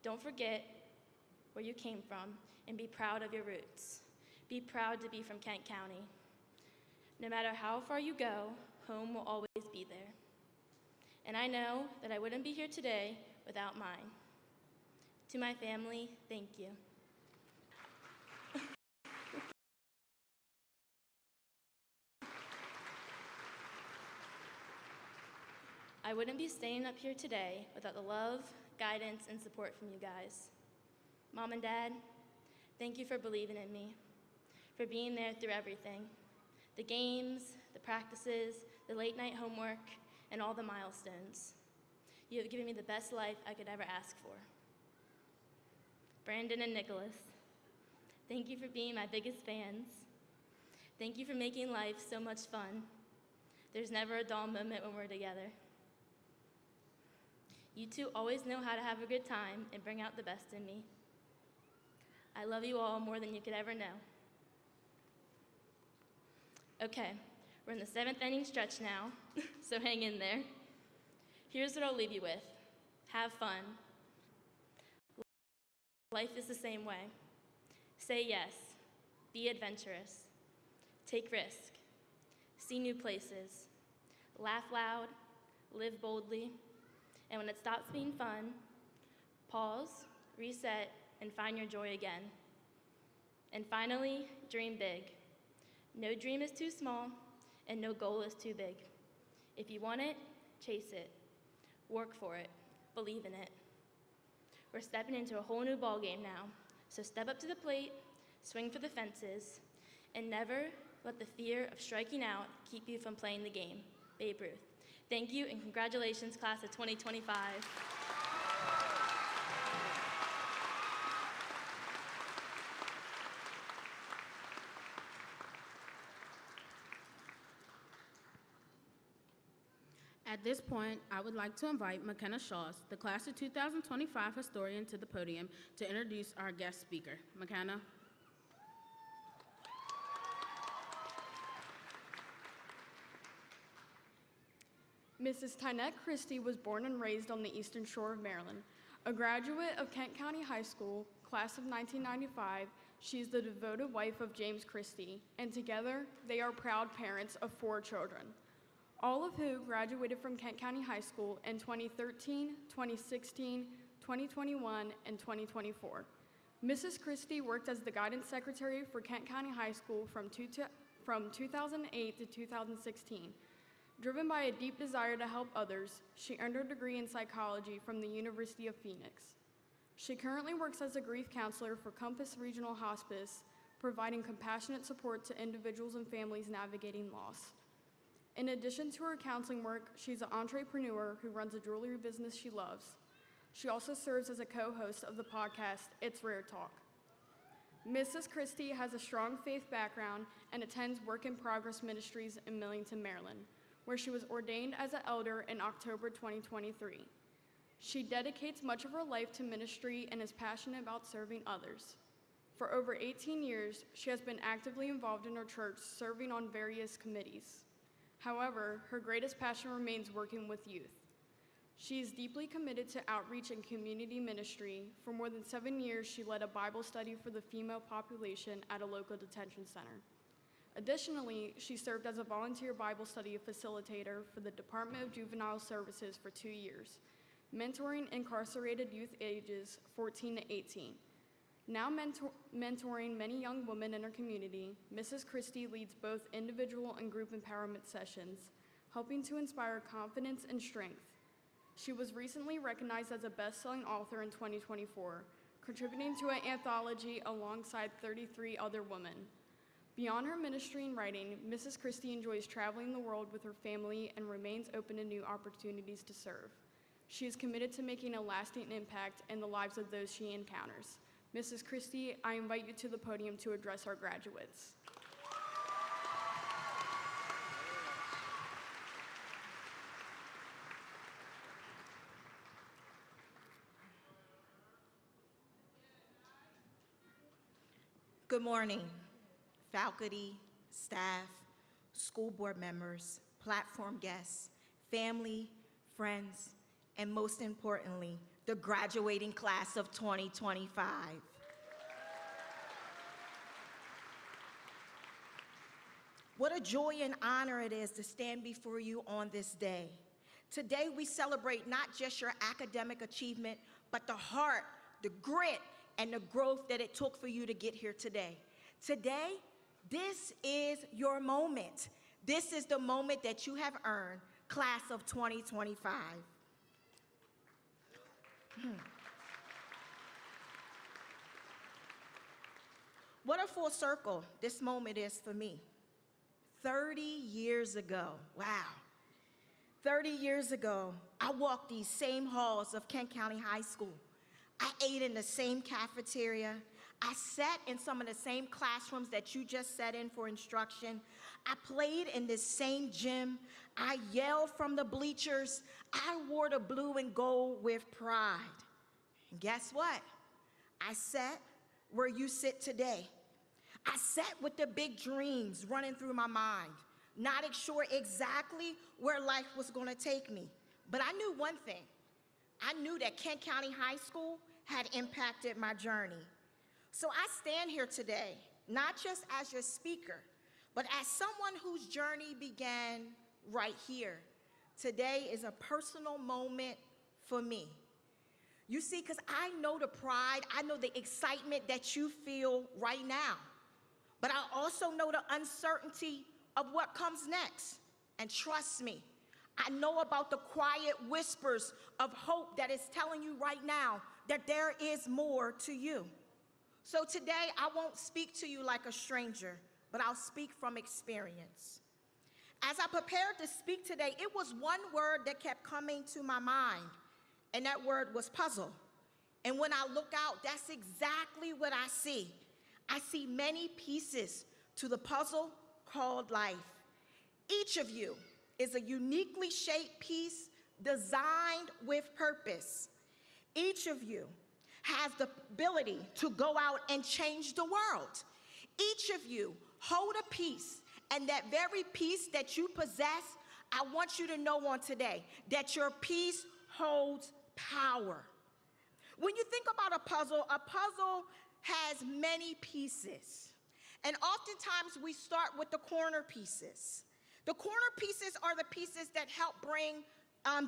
Don't forget where you came from, and be proud of your roots. Be proud to be from Kent County. No matter how far you go, home will always be there. And I know that I wouldn't be here today without mine. To my family, thank you. I wouldn't be standing up here today without the love, guidance, and support from you guys. Mom and Dad, thank you for believing in me, for being there through everything. The games, the practices, the late night homework, and all the milestones. You have given me the best life I could ever ask for. Brandon and Nicholas, thank you for being my biggest fans. Thank you for making life so much fun. There's never a dull moment when we're together. You two always know how to have a good time and bring out the best in me. I love you all more than you could ever know. Okay, we're in the 7th inning stretch now, so hang in there. Here's what I'll leave you with. Have fun. Life is the same way. Say yes. Be adventurous. Take risk. See new places. Laugh loud. Live boldly. And when it stops being fun, pause, reset, and find your joy again. And finally, dream big. No dream is too small, and no goal is too big. If you want it, chase it. Work for it. Believe in it. We're stepping into a whole new ballgame now, so step up to the plate, swing for the fences, and never let the fear of striking out keep you from playing the game. Babe Ruth. Thank you, and congratulations, class of 2025. At this point, I would like to invite McKenna Shaws, the Class of 2025 historian, to the podium to introduce our guest speaker. McKenna. Mrs. Tynette Christie was born and raised on the Eastern Shore of Maryland. A graduate of Kent County High School, class of 1995, she is the devoted wife of James Christie, and together they are proud parents of 4 children, all of who graduated from Kent County High School in 2013, 2016, 2021, and 2024. Mrs. Christie worked as the guidance secretary for Kent County High School from 2008 to 2016. Driven by a deep desire to help others, she earned her degree in psychology from the University of Phoenix. She currently works as a grief counselor for Compass Regional Hospice, providing compassionate support to individuals and families navigating loss. In addition to her counseling work, she's an entrepreneur who runs a jewelry business she loves. She also serves as a co-host of the podcast, It's Rare Talk. Mrs. Christie has a strong faith background and attends Work in Progress Ministries in Millington, Maryland, where she was ordained as an elder in October 2023. She dedicates much of her life to ministry and is passionate about serving others. For over 18 years, she has been actively involved in her church, serving on various committees. However, her greatest passion remains working with youth. She is deeply committed to outreach and community ministry. For more than 7 years, she led a Bible study for the female population at a local detention center. Additionally, she served as a volunteer Bible study facilitator for the Department of Juvenile Services for 2 years, mentoring incarcerated youth ages 14 to 18. Now mentoring many young women in her community, Mrs. Christie leads both individual and group empowerment sessions, helping to inspire confidence and strength. She was recently recognized as a best-selling author in 2024, contributing to an anthology alongside 33 other women. Beyond her ministry and writing, Mrs. Christie enjoys traveling the world with her family and remains open to new opportunities to serve. She is committed to making a lasting impact in the lives of those she encounters. Mrs. Christie, I invite you to the podium to address our graduates. Good morning, faculty, staff, school board members, platform guests, family, friends, and most importantly, the graduating class of 2025. What a joy and honor it is to stand before you on this day. Today we celebrate not just your academic achievement, but the heart, the grit, and the growth that it took for you to get here today. Today, this is your moment. This is the moment that you have earned, class of 2025. What a full circle this moment is for me. 30 years ago, wow. 30 years ago, I walked these same halls of Kent County High School. I ate in the same cafeteria. I sat in some of the same classrooms that you just sat in for instruction. I played in this same gym. I yelled from the bleachers. I wore the blue and gold with pride. And guess what? I sat where you sit today. I sat with the big dreams running through my mind, not sure exactly where life was going to take me. But I knew one thing. I knew that Kent County High School had impacted my journey. So I stand here today, not just as your speaker, but as someone whose journey began right here. Today is a personal moment for me. You see, because I know the pride, I know the excitement that you feel right now, but I also know the uncertainty of what comes next. And trust me, I know about the quiet whispers of hope that is telling you right now that there is more to you. So today, I won't speak to you like a stranger, but I'll speak from experience. As I prepared to speak today, it was one word that kept coming to my mind, and that word was puzzle. And when I look out, that's exactly what I see. I see many pieces to the puzzle called life. Each of you is a uniquely shaped piece designed with purpose. Each of you has the ability to go out and change the world. Each of you hold a piece, and that very piece that you possess, I want you to know on today that your piece holds power. When you think about a puzzle has many pieces. And oftentimes we start with the corner pieces. The corner pieces are the pieces that help bring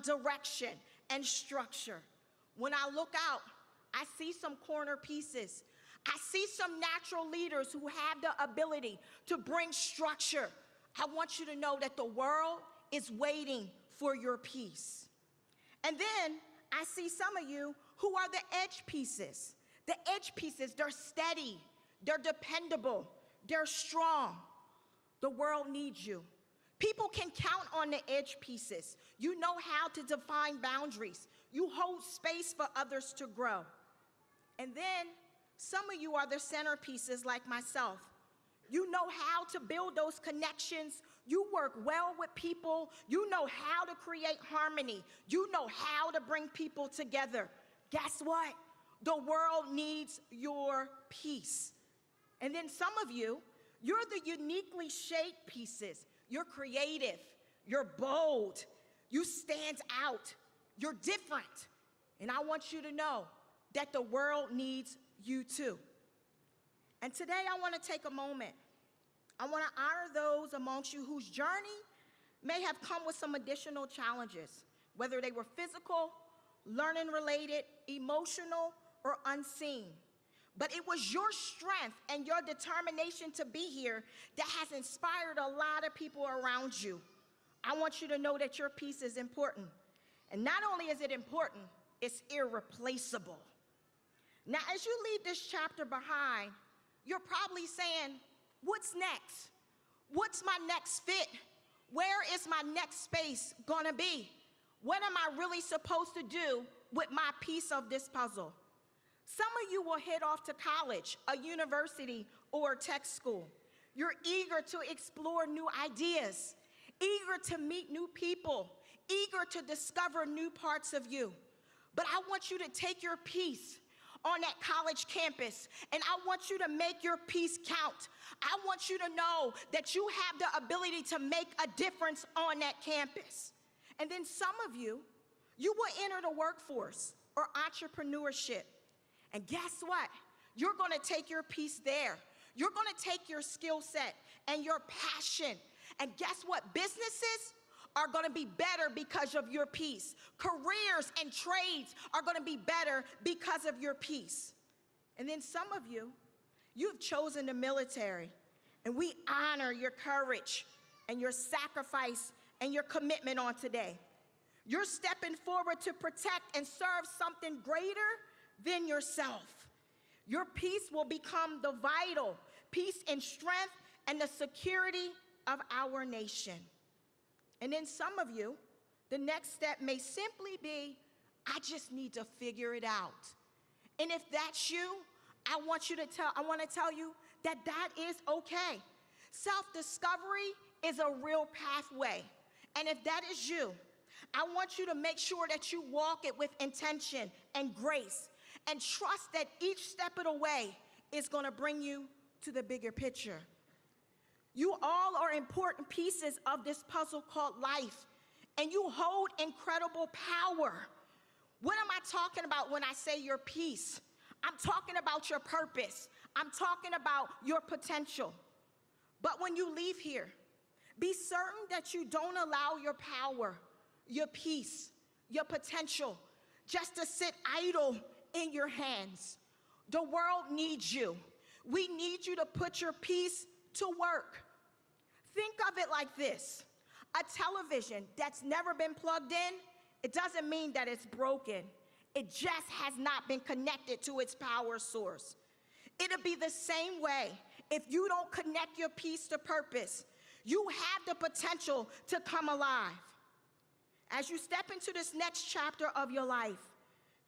direction and structure. When I look out, I see some corner pieces. I see some natural leaders who have the ability to bring structure. I want you to know that the world is waiting for your piece. And then I see some of you who are the edge pieces. The edge pieces, they're steady, they're dependable, they're strong. The world needs you. People can count on the edge pieces. You know how to define boundaries. You hold space for others to grow. And then some of you are the centerpieces like myself. You know how to build those connections. You work well with people. You know how to create harmony. You know how to bring people together. Guess what? The world needs your piece. And then some of you, you're the uniquely shaped pieces. You're creative. You're bold. You stand out. You're different. And I want you to know that the world needs you too. And today I want to take a moment. I want to honor those amongst you whose journey may have come with some additional challenges, whether they were physical, learning related, emotional, or unseen. But it was your strength and your determination to be here that has inspired a lot of people around you. I want you to know that your piece is important. And not only is it important, it's irreplaceable. Now, as you leave this chapter behind, you're probably saying, what's next? What's my next fit? Where is my next space gonna be? What am I really supposed to do with my piece of this puzzle? Some of you will head off to college, a university, or a tech school. You're eager to explore new ideas, eager to meet new people, eager to discover new parts of you. But I want you to take your piece on that college campus, and I want you to make your piece count. I want you to know that you have the ability to make a difference on that campus. And then some of you, you will enter the workforce or entrepreneurship. And guess what? You're gonna take your piece there. You're gonna take your skill set and your passion. And guess what? Businesses are gonna be better because of your piece. Careers and trades are gonna be better because of your piece. And then some of you, you've chosen the military, and we honor your courage and your sacrifice and your commitment on today. You're stepping forward to protect and serve something greater than yourself. Your peace will become the vital peace and strength and the security of our nation. And then some of you, the next step may simply be, I just need to figure it out. And if that's you, I want to tell you that that is okay. Self-discovery is a real pathway. And if that is you, I want you to make sure that you walk it with intention and grace, and trust that each step of the way is going to bring you to the bigger picture. You all are important pieces of this puzzle called life, and you hold incredible power. What am I talking about when I say your piece? I'm talking about your purpose. I'm talking about your potential. But when you leave here, be certain that you don't allow your power, your peace, your potential just to sit idle in your hands. The world needs you. We need you to put your piece to work. Think of it like this. A television that's never been plugged in, it doesn't mean that it's broken. It just has not been connected to its power source. It'll be the same way if you don't connect your piece to purpose. You have the potential to come alive. As you step into this next chapter of your life,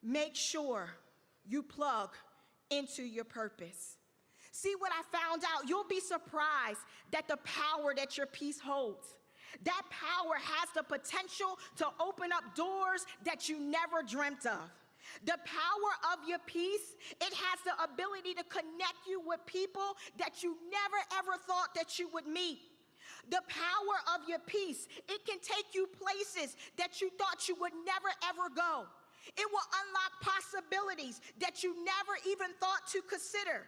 make sure you plug into your purpose. See what I found out? You'll be surprised that the power that your piece holds. That power has the potential to open up doors that you never dreamt of. The power of your peace, it has the ability to connect you with people that you never ever thought that you would meet. The power of your peace, it can take you places that you thought you would never ever go. It will unlock possibilities that you never even thought to consider.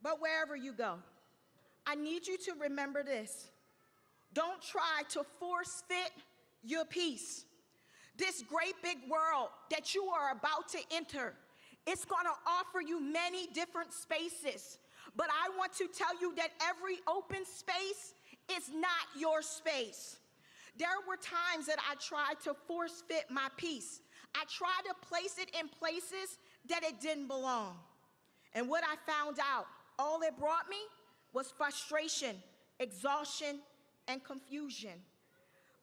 But wherever you go, I need you to remember this. Don't try to force fit your peace. This great big world that you are about to enter, it's gonna offer you many different spaces. But I want to tell you that every open space is not your space. There were times that I tried to force fit my peace. I tried to place it in places that it didn't belong. And what I found out, all it brought me was frustration, exhaustion, and confusion.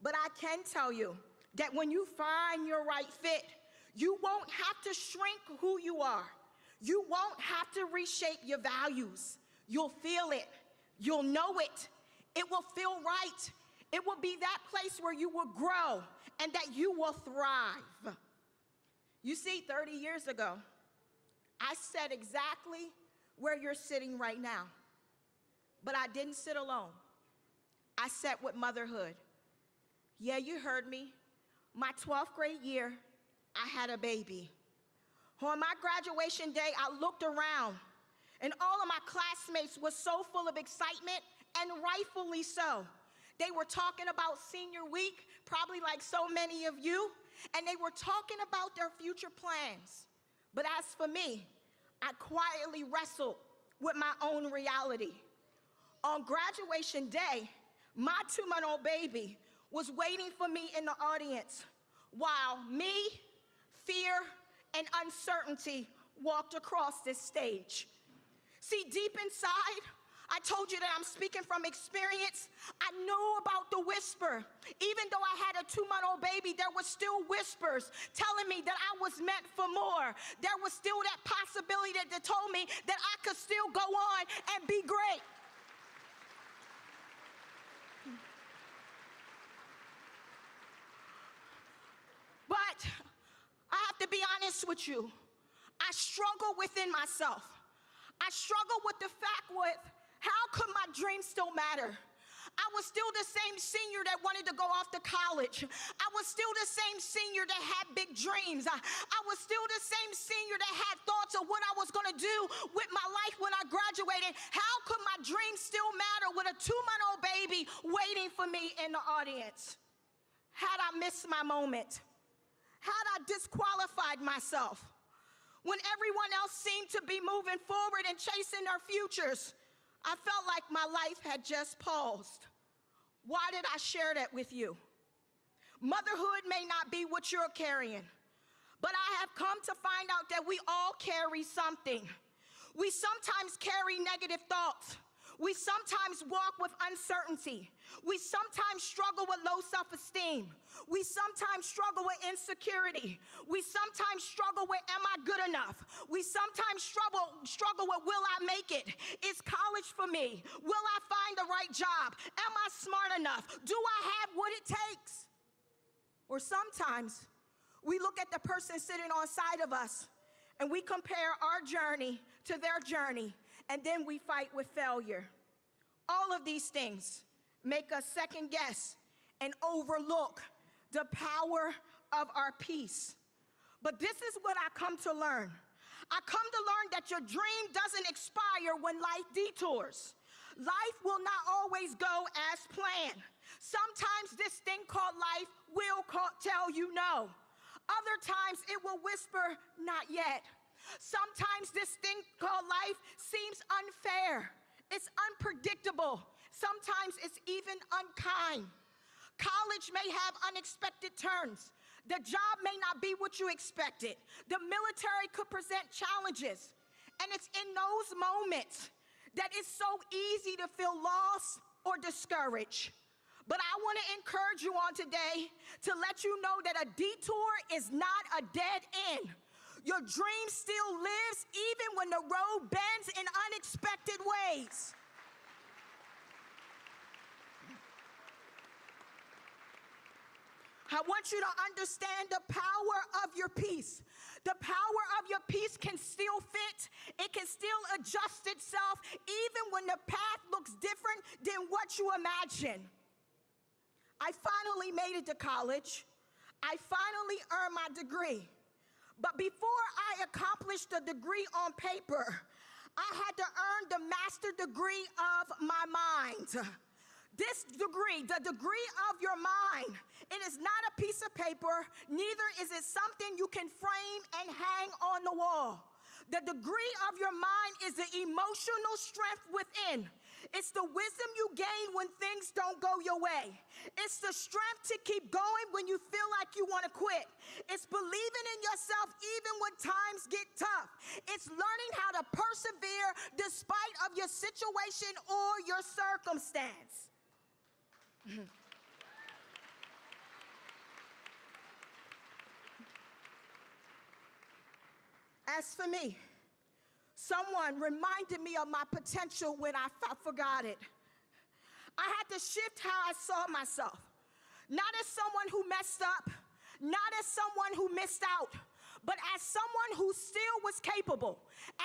But I can tell you that when you find your right fit, you won't have to shrink who you are. You won't have to reshape your values. You'll feel it. You'll know it. It will feel right. It will be that place where you will grow and that you will thrive. You see, 30 years ago, I sat exactly where you're sitting right now. But I didn't sit alone. I sat with motherhood. Yeah, you heard me. My 12th grade year, I had a baby. On my graduation day, I looked around, and all of my classmates were so full of excitement, and rightfully so. They were talking about senior week, probably like so many of you, and they were talking about their future plans. But as for me, I quietly wrestled with my own reality. On graduation day, my 2-month-old baby was waiting for me in the audience while me, fear, and uncertainty walked across this stage. See, deep inside, I told you that I'm speaking from experience. I knew about the whisper. Even though I had a 2-month-old baby, there were still whispers telling me that I was meant for more. There was still that possibility that told me that I could still go on and be great. But I have to be honest with you. I struggle within myself. I struggle with the fact with how could my dreams still matter? I was still the same senior that wanted to go off to college. I was still the same senior that had big dreams. I was still the same senior that had thoughts of what I was going to do with my life when I graduated. How could my dreams still matter with a 2-month-old baby waiting for me in the audience? Had I missed my moment? Had I disqualified myself? When everyone else seemed to be moving forward and chasing their futures, I felt like my life had just paused. Why did I share that with you? Motherhood may not be what you're carrying, but I have come to find out that we all carry something. We sometimes carry negative thoughts. We sometimes walk with uncertainty. We sometimes struggle with low self-esteem. We sometimes struggle with insecurity. We sometimes struggle with, am I good enough? We sometimes struggle with, will I make it? Is college for me? Will I find the right job? Am I smart enough? Do I have what it takes? Or sometimes we look at the person sitting on side of us and we compare our journey to their journey, and then we fight with failure. All of these things make us second guess and overlook the power of our peace. But this is what I come to learn. I come to learn that your dream doesn't expire when life detours. Life will not always go as planned. Sometimes this thing called life will tell you no. Other times it will whisper, not yet. Sometimes this thing called life seems unfair. It's unpredictable. Sometimes it's even unkind. College may have unexpected turns. The job may not be what you expected. The military could present challenges. And it's in those moments that it's so easy to feel lost or discouraged. But I want to encourage you on today to let you know that a detour is not a dead end. Your dream still lives even when the road bends in unexpected ways. I want you to understand the power of your peace. The power of your peace can still fit. It can still adjust itself even when the path looks different than what you imagine. I finally made it to college. I finally earned my degree. But before I accomplished the degree on paper, I had to earn the master degree of my mind. This degree, the degree of your mind, it is not a piece of paper, neither is it something you can frame and hang on the wall. The degree of your mind is the emotional strength within. It's the wisdom you gain when things don't go your way. It's the strength to keep going when you feel like you want to quit. It's believing in yourself even when times get tough. It's learning how to persevere despite of your situation or your circumstance. As for me, someone reminded me of my potential when I forgot it. I had to shift how I saw myself, not as someone who messed up, not as someone who missed out, but as someone who still was capable,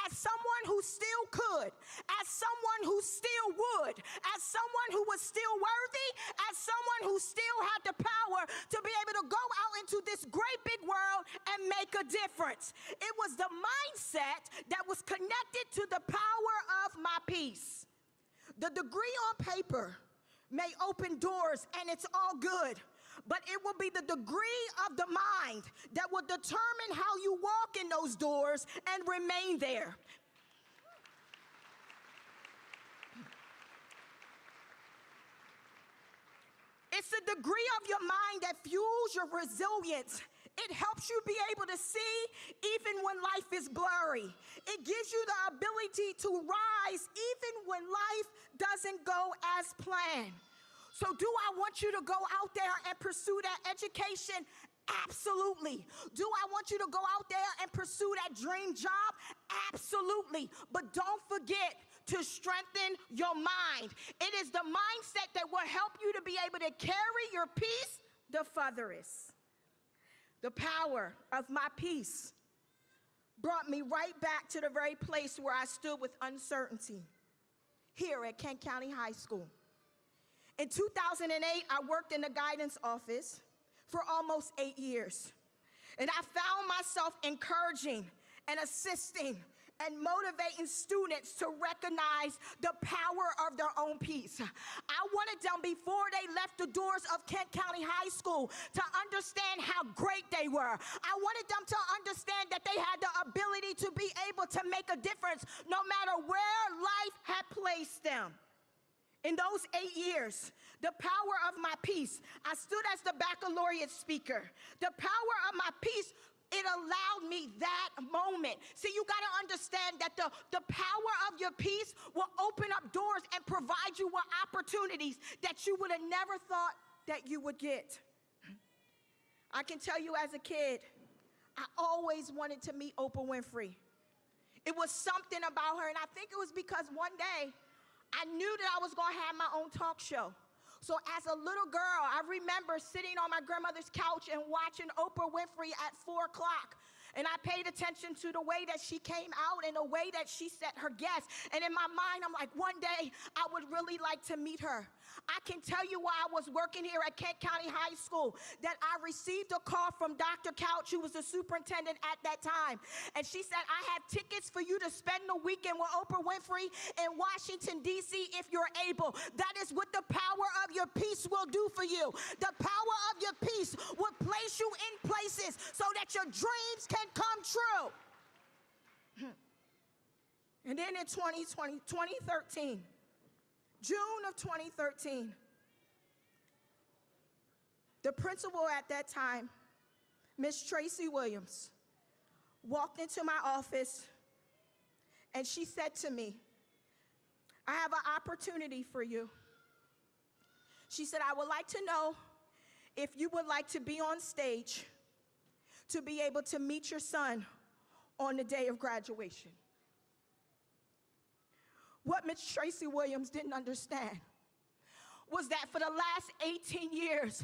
as someone who still could, as someone who still would, as someone who was still worthy, as someone who still had the power to be able to go out into this great big world and make a difference. It was the mindset that was connected to the power of my peace. The degree on paper may open doors and it's all good, but it will be the degree of the mind that will determine how you walk in those doors and remain there. It's the degree of your mind that fuels your resilience. It helps you be able to see even when life is blurry. It gives you the ability to rise even when life doesn't go as planned. So do I want you to go out there and pursue that education? Absolutely. Do I want you to go out there and pursue that dream job? Absolutely. But don't forget to strengthen your mind. It is the mindset that will help you to be able to carry your peace the furthest. The power of my peace brought me right back to the very place where I stood with uncertainty, here at Kent County High School. In 2008, I worked in the guidance office for almost 8 years. And I found myself encouraging and assisting and motivating students to recognize the power of their own peace. I wanted them, before they left the doors of Kent County High School, to understand how great they were. I wanted them to understand that they had the ability to be able to make a difference no matter where life had placed them. In those 8 years, the power of my peace, I stood as the baccalaureate speaker. The power of my peace, it allowed me that moment. See, you got to understand that the power of your peace will open up doors and provide you with opportunities that you would have never thought that you would get. I can tell you, as a kid, I always wanted to meet Oprah Winfrey. It was something about her, and I think it was because one day I knew that I was going to have my own talk show. So as a little girl, I remember sitting on my grandmother's couch and watching Oprah Winfrey at 4 o'clock. And I paid attention to the way that she came out and the way that she set her guests. And in my mind, I'm like, one day I would really like to meet her. I can tell you while I was working here at Kent County High School that I received a call from Dr. Couch, who was the superintendent at that time. And she said, I have tickets for you to spend the weekend with Oprah Winfrey in Washington, D.C. if you're able. That is what the power of your peace will do for you. The power of your peace will place you in places so that your dreams can come true. And then in 2013, June of 2013, the principal at that time, Miss Tracy Williams, walked into my office and she said to me, I have an opportunity for you. She said, I would like to know if you would like to be on stage to be able to meet your son on the day of graduation. What Miss Tracy Williams didn't understand was that for the last 18 years,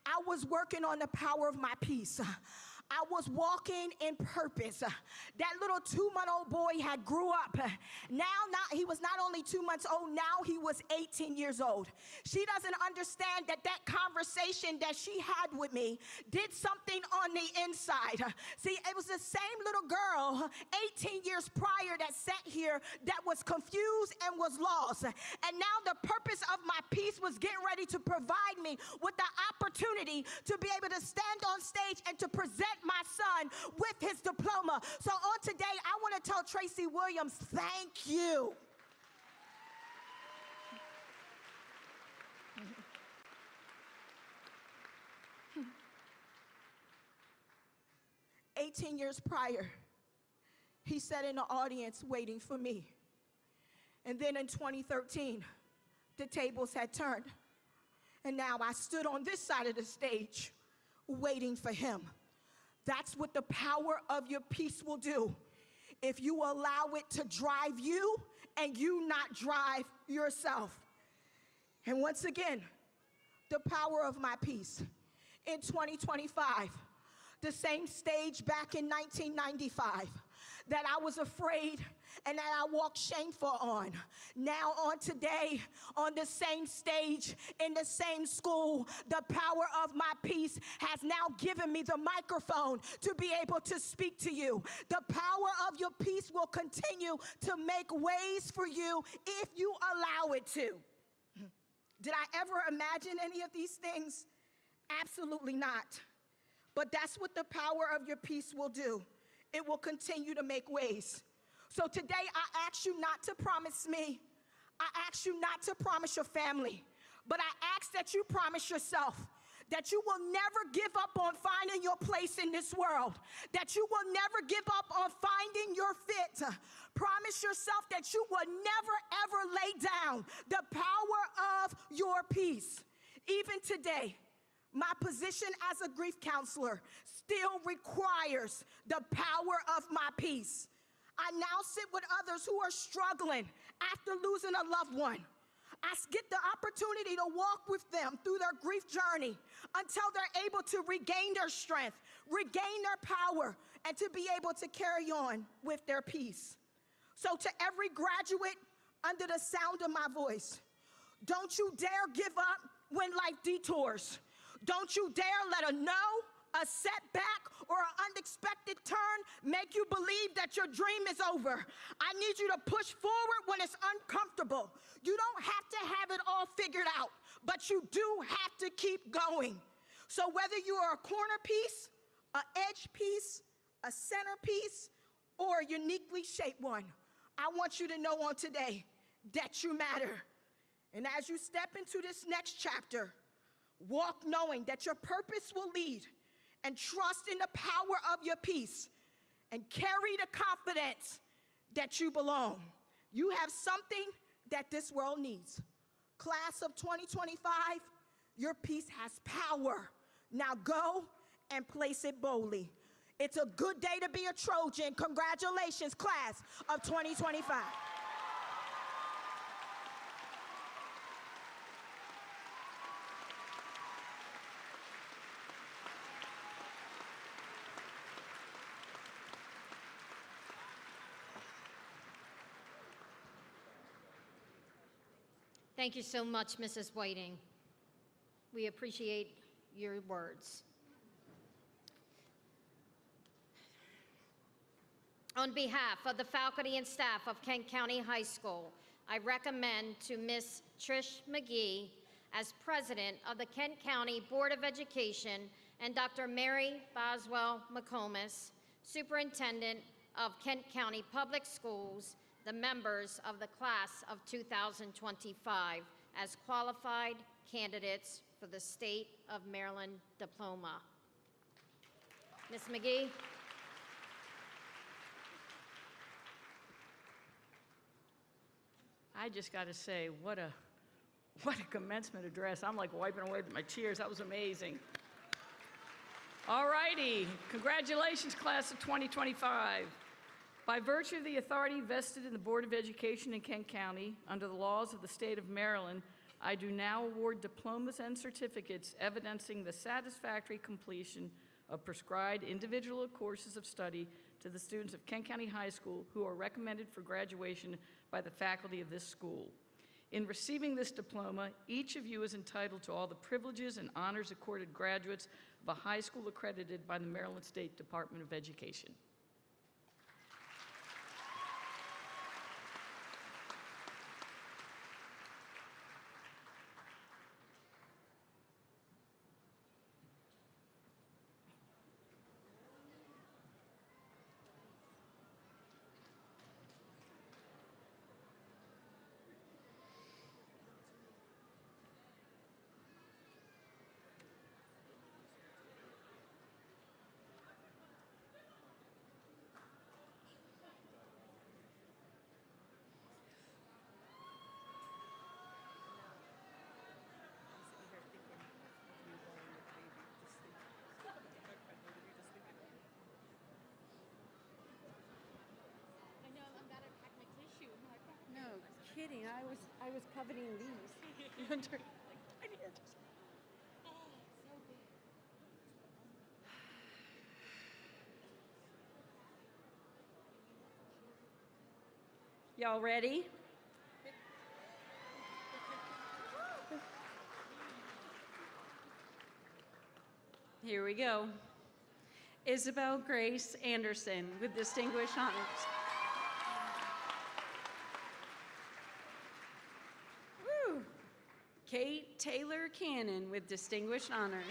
I was working on the power of my peace. I was walking in purpose. That little 2-month-old boy had grew up. He was not only 2 months old, now he was 18 years old. She doesn't understand that conversation that she had with me did something on the inside. See, it was the same little girl 18 years prior that sat here that was confused and was lost. And now the purpose of my peace was getting ready to provide me with the opportunity to be able to stand on stage and to present my son with his diploma. So on today, I want to tell Tracy Williams, thank you. "18 years prior, he sat in the audience waiting for me. And then in 2013, the tables had turned. And now I stood on this side of the stage waiting for him. That's what the power of your peace will do if you allow it to drive you and you not drive yourself. And once again, the power of my peace. In 2025, the same stage back in 1995 that I was afraid and that I walked shameful on. Now on today, on the same stage, in the same school, the power of my peace has now given me the microphone to be able to speak to you. The power of your peace will continue to make ways for you if you allow it to. Did I ever imagine any of these things? Absolutely not. But that's what the power of your peace will do. It will continue to make ways. So today, I ask you not to promise me. I ask you not to promise your family. But I ask that you promise yourself that you will never give up on finding your place in this world, that you will never give up on finding your fit. Promise yourself that you will never, ever lay down the power of your peace. Even today, my position as a grief counselor still requires the power of my peace. I now sit with others who are struggling after losing a loved one. I get the opportunity to walk with them through their grief journey until they're able to regain their strength, regain their power, and to be able to carry on with their peace. So to every graduate under the sound of my voice, don't you dare give up when life detours. Don't you dare let a no, a setback, or an unexpected turn make you believe that your dream is over. I need you to push forward when it's uncomfortable. You don't have to have it all figured out, but you do have to keep going. So whether you are a corner piece, an edge piece, a centerpiece, or a uniquely shaped one, I want you to know on today that you matter. And as you step into this next chapter, walk knowing that your purpose will lead, and trust in the power of your peace, and carry the confidence that you belong. You have something that this world needs. Class of 2025, your peace has power. Now go and place it boldly. It's a good day to be a Trojan. Congratulations, class of 2025. Thank you so much, Mrs. Whiting. We appreciate your words. On behalf of the faculty and staff of Kent County High School, I recommend to Ms. Trish McGee as president of the Kent County Board of Education and Dr. Mary Boswell McComas, superintendent of Kent County Public Schools, the members of the class of 2025 as qualified candidates for the State of Maryland Diploma. Ms. McGee. I just got to say, what a commencement address. I'm like wiping away my tears. That was amazing. All righty. Congratulations, class of 2025. By virtue of the authority vested in the Board of Education in Kent County, under the laws of the state of Maryland, I do now award diplomas and certificates evidencing the satisfactory completion of prescribed individual courses of study to the students of Kent County High School who are recommended for graduation by the faculty of this school. In receiving this diploma, each of you is entitled to all the privileges and honors accorded graduates of a high school accredited by the Maryland State Department of Education. No kidding. I was coveting these. Under, I did. Y'all ready? Here we go. Isabel Grace Anderson with distinguished honors. Woo! Kate Taylor Cannon with distinguished honors.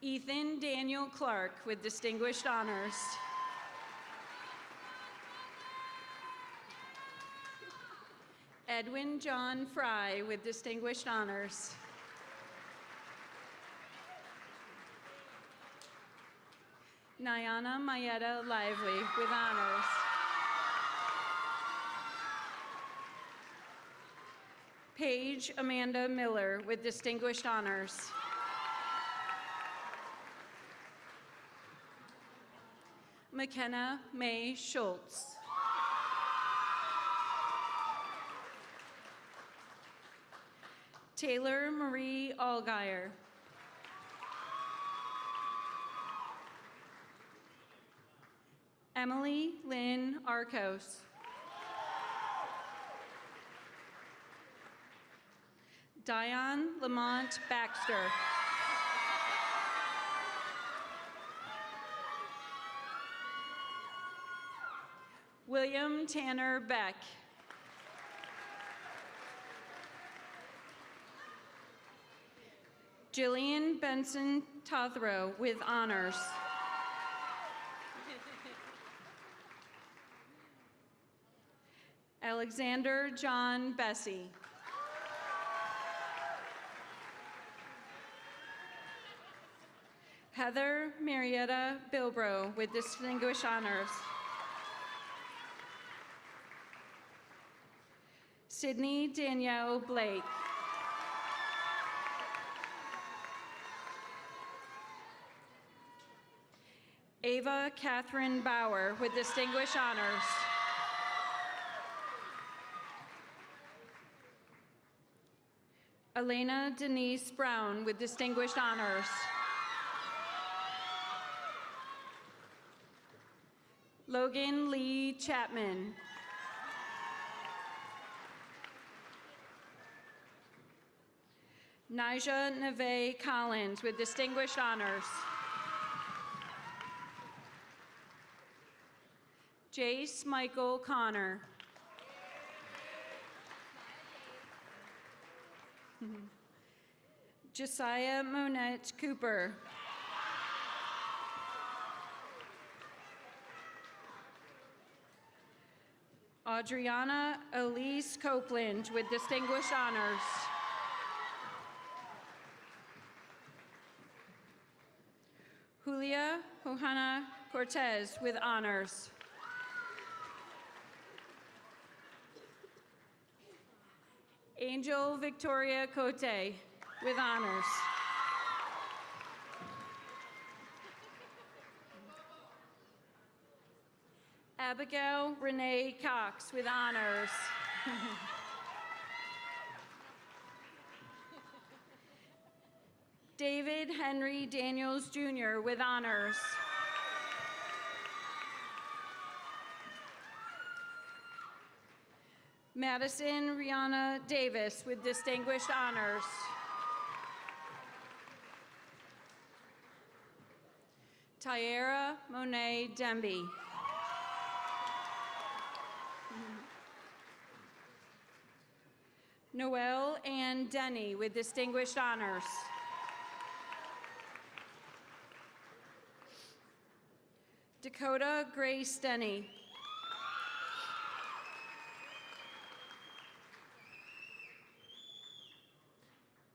Ethan Daniel Clark with distinguished honors. Edwin John Fry with distinguished honors. Nyana Mayetta Lively with honors. Paige Amanda Miller with distinguished honors. McKenna May Schultz. Taylor Marie Allgaier. Emily Lynn Arcos. Diane Lamont Baxter. William Tanner Beck. Jillian Benson Tothrow with honors. Alexander John Bessie. Heather Marietta Bilbro with distinguished honors. Sydney Danielle Blake. Ava Catherine Bauer with distinguished honors. Elena Denise Brown with distinguished honors. Logan Lee Chapman. Nija Neve Collins with distinguished honors. Jace Michael Connor. Josiah Monette Cooper. Adriana Elise Copeland with distinguished honors. Julia Johanna Cortez with honors. Angel Victoria Cote with honors. Abigail Renee Cox with honors. David Henry Daniels Jr. with honors. Madison Rihanna Davis with distinguished honors. Tyara Monet Demby. Noelle Ann Denny with distinguished honors. Dakota Grace Denny.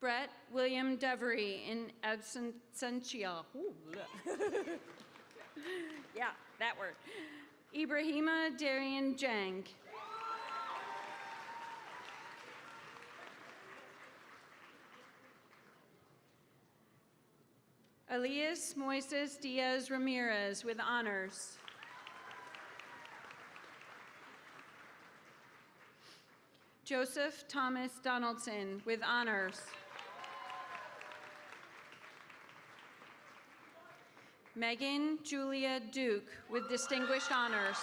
Brett William Devery in absentia. Ooh, yeah, that word. Ibrahima Darian Jang. Elias Moises Diaz Ramirez with honors. Joseph Thomas Donaldson with honors. Megan Julia Duke with distinguished honors.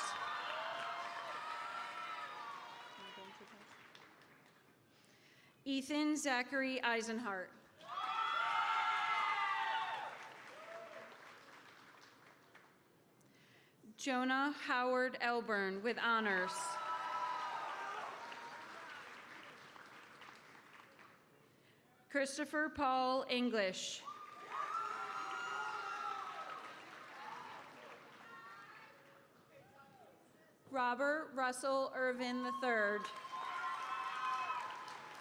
Ethan Zachary Eisenhart. Jonah Howard Elburn with honors. Christopher Paul English. Robert Russell Irvin III.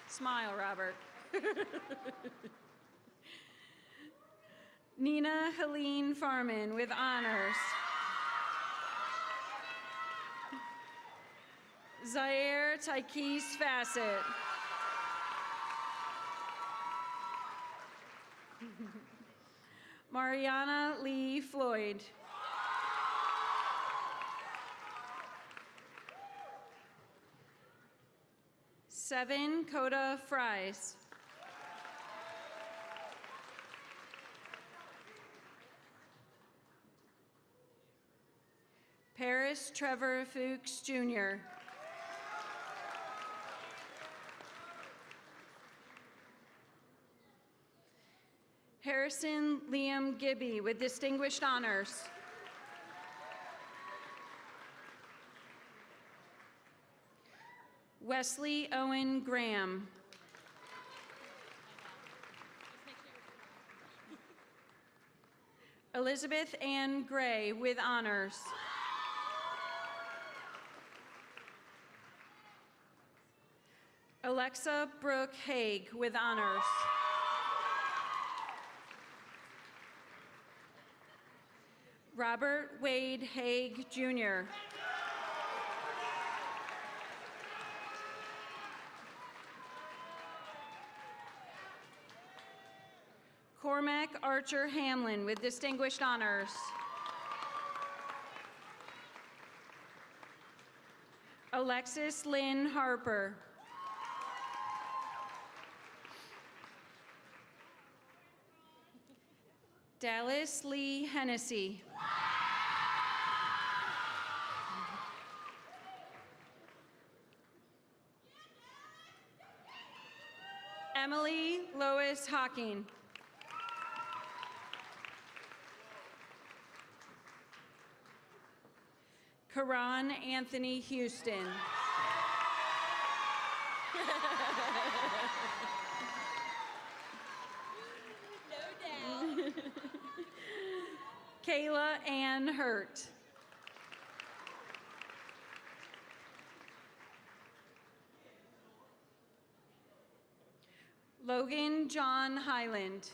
Smile, Robert. Nina Helene Farman with honors. Zaire Tykees Fassett. Mariana Lee Floyd. Seven Coda Fries. Paris Trevor Fuchs Jr. Harrison Liam Gibby with distinguished honors. Wesley Owen Graham. Elizabeth Ann Gray with honors. Alexa Brooke Haig with honors. Robert Wade Haig, Jr. Cormac Archer Hamlin with distinguished honors. Alexis Lynn Harper. Dallas Lee Hennessy. Emily Lois Hawking. Karan Anthony Houston. Kayla Ann Hurt. Logan John Highland.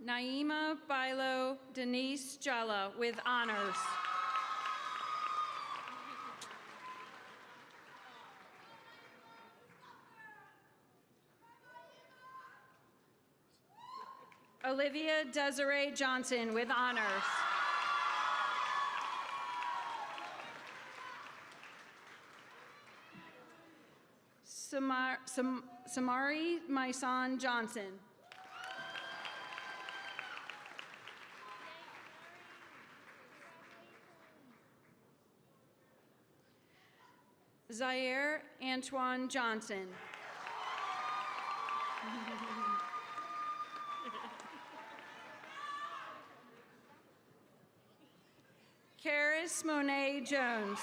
Naima Bilo Denise Jalla with honors. Olivia Desiree Johnson with honors. Samari Maisan Johnson. Zaire Antoine Johnson. Karis Monet Jones.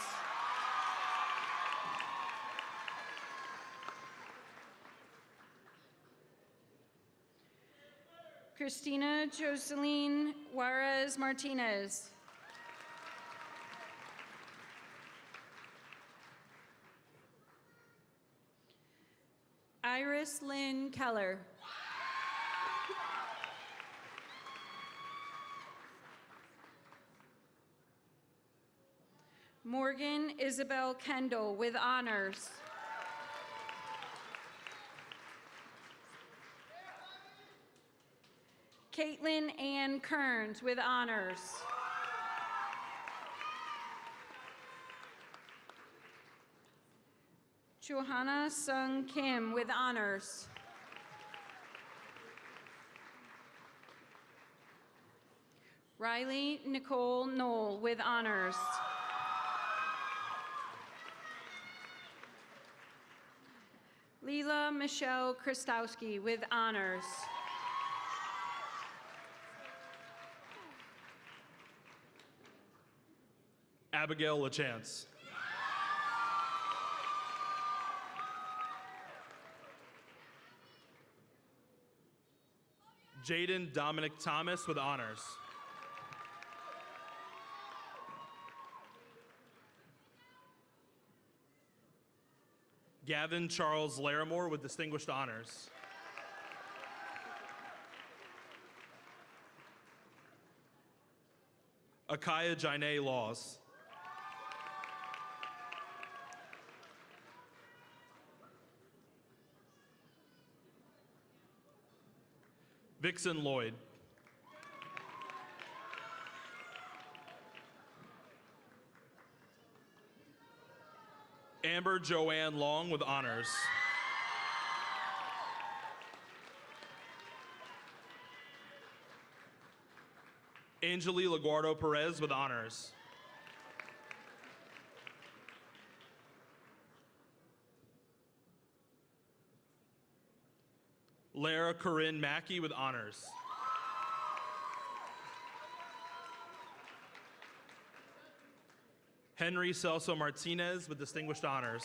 Christina Joseline Juarez Martinez. Iris Lynn Keller. Morgan Isabel Kendall with honors. Caitlin Ann Kearns with honors. Johanna Sung Kim with honors. Riley Nicole Knoll with honors. Leela Michelle Kristowski with honors. Abigail LaChance. Jaden Dominic Thomas with honors. Gavin Charles Larimore with distinguished honors. Akaya Jaine Laws. Vixen Lloyd. Amber Joanne Long with honors. Angeli Laguardo Perez with honors. Lara Corinne Mackey with honors. Henry Celso Martinez with distinguished honors.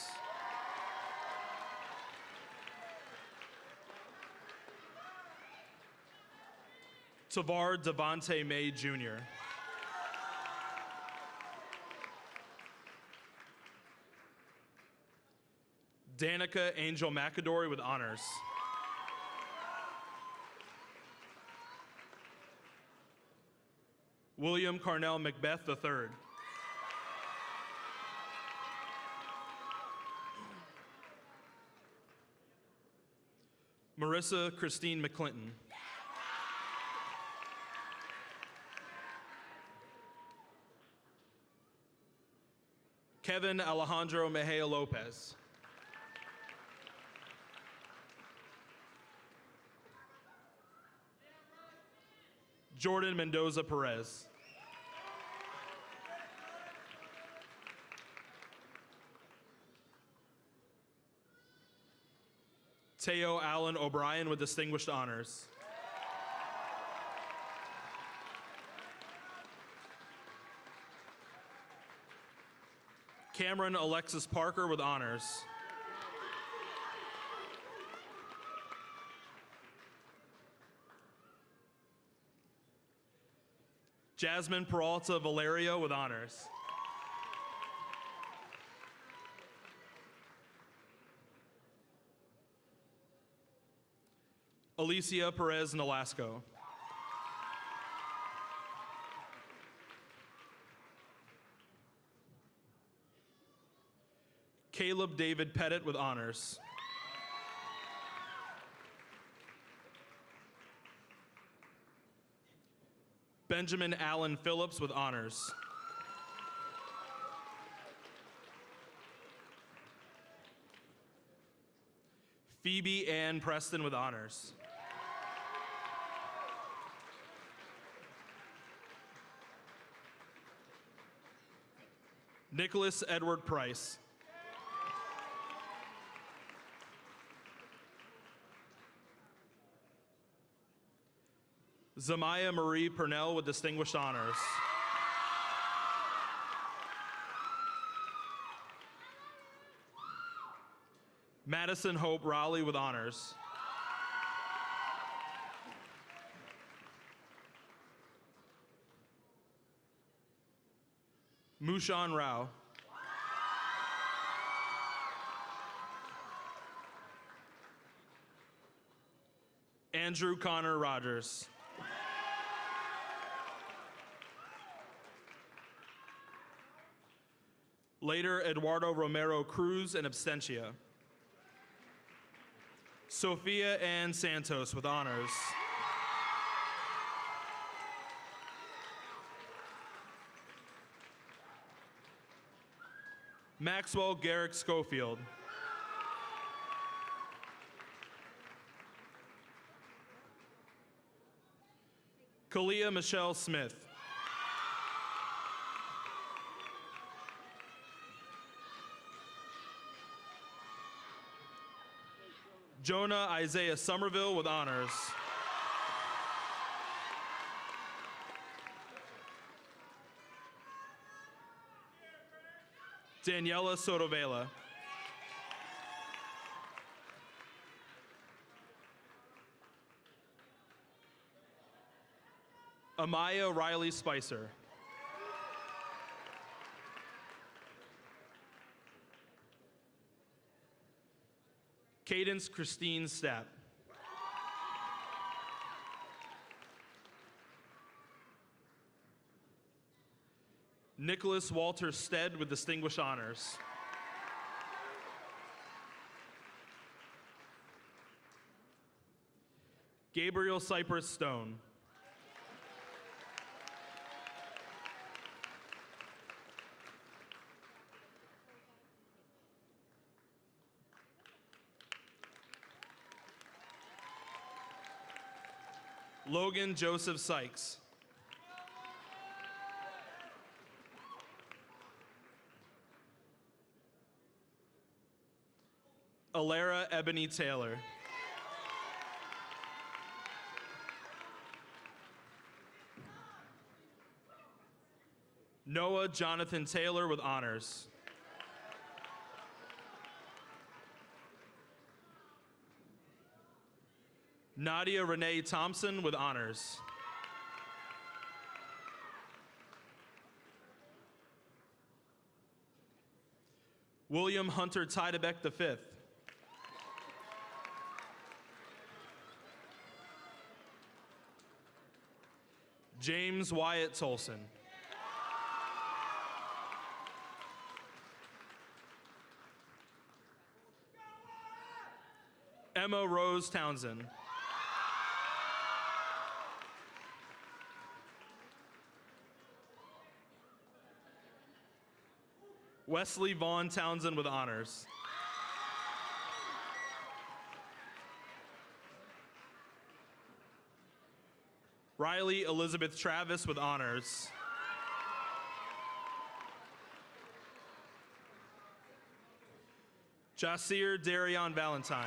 Tavar Devonte May Jr. Danica Angel McAdory with honors. William Carnell Macbeth III. Marissa Christine McClinton. Kevin Alejandro Mejia Lopez. Jordan Mendoza Perez. Teo Allen O'Brien with distinguished honors. Cameron Alexis Parker with honors. Jasmine Peralta Valerio with honors. Alicia Perez Nolasco. Caleb David Pettit with honors. Benjamin Allen Phillips with honors. Phoebe Ann Preston with honors. Nicholas Edward Price. Zamaya Marie Purnell with distinguished honors. Madison Hope Raleigh with honors. Mushan Rao. Andrew Connor Rogers. Later, Eduardo Romero Cruz and absentia. Sophia Ann Santos with honors. Maxwell Garrick Schofield. Kalia Michelle Smith. Jonah Isaiah Somerville with honors. Daniela Sotovela. Amaya Riley Spicer. Cadence Christine Stapp. Nicholas Walter Stead with distinguished honors. Gabriel Cypress Stone. Logan Joseph Sykes. Alara Ebony Taylor. Noah Jonathan Taylor with honors. Nadia Renee Thompson with honors. William Hunter Teidebeck V. James Wyatt Tolson. Emma Rose Townsend. Wesley Vaughn Townsend with honors. Riley Elizabeth Travis with honors. Jasir Darion Valentine.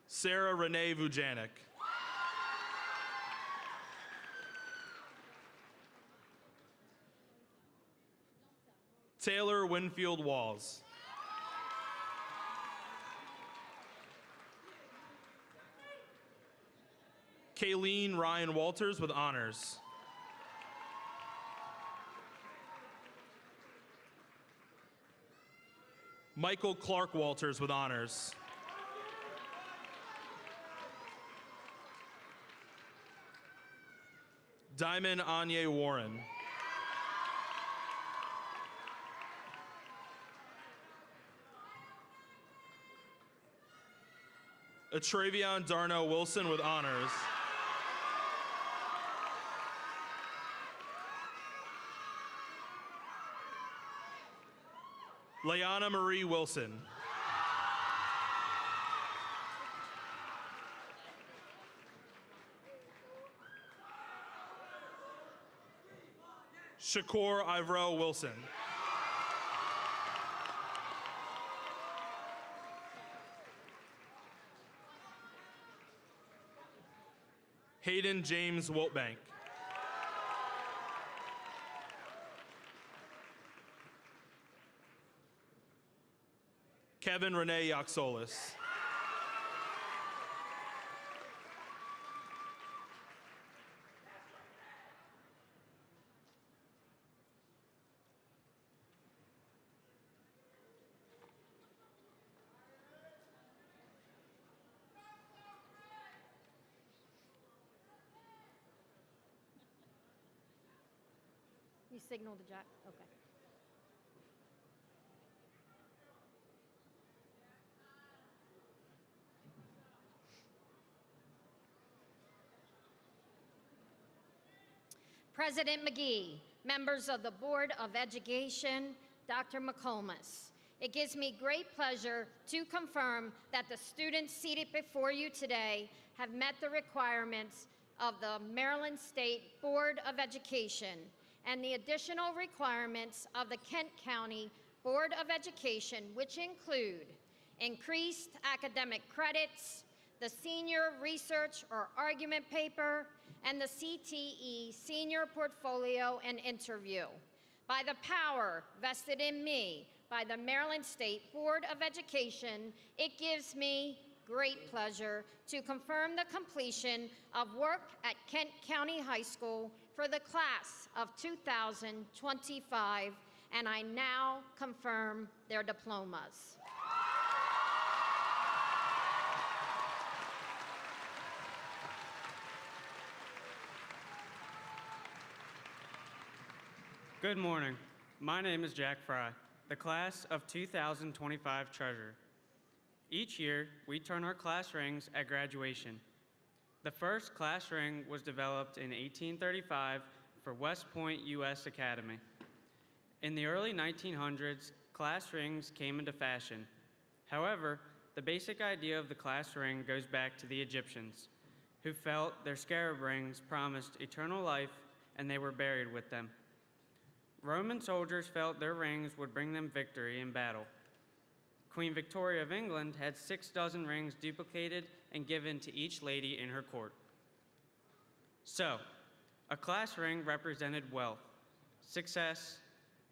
Sarah Renee Vujanik. Taylor Winfield Walls. Kayleen Ryan Walters with honors. Michael Clark Walters with honors. Diamond Anye Warren. Atravion Darnell Wilson with honors. Layana Marie Wilson. Shakur Ivrell Wilson. Hayden James Woltbank. Kevin Renee Yaxolis. You signaled to Jack? Okay. President McGee, members of the Board of Education, Dr. McComas. It gives me great pleasure to confirm that the students seated before you today have met the requirements of the Maryland State Board of Education and the additional requirements of the Kent County Board of Education, which include increased academic credits, the senior research or argument paper, and the CTE Senior Portfolio and Interview. By the power vested in me by the Maryland State Board of Education, it gives me great pleasure to confirm the completion of work at Kent County High School for the class of 2025, and I now confirm their diplomas. Good morning. My name is Jack Fry, the class of 2025 treasurer. Each year, we turn our class rings at graduation. The first class ring was developed in 1835 for West Point U.S. Academy. In the early 1900s, class rings came into fashion. However, the basic idea of the class ring goes back to the Egyptians, who felt their scarab rings promised eternal life and they were buried with them. Roman soldiers felt their rings would bring them victory in battle. Queen Victoria of England had 6 dozen rings duplicated and given to each lady in her court. So, a class ring represented wealth, success,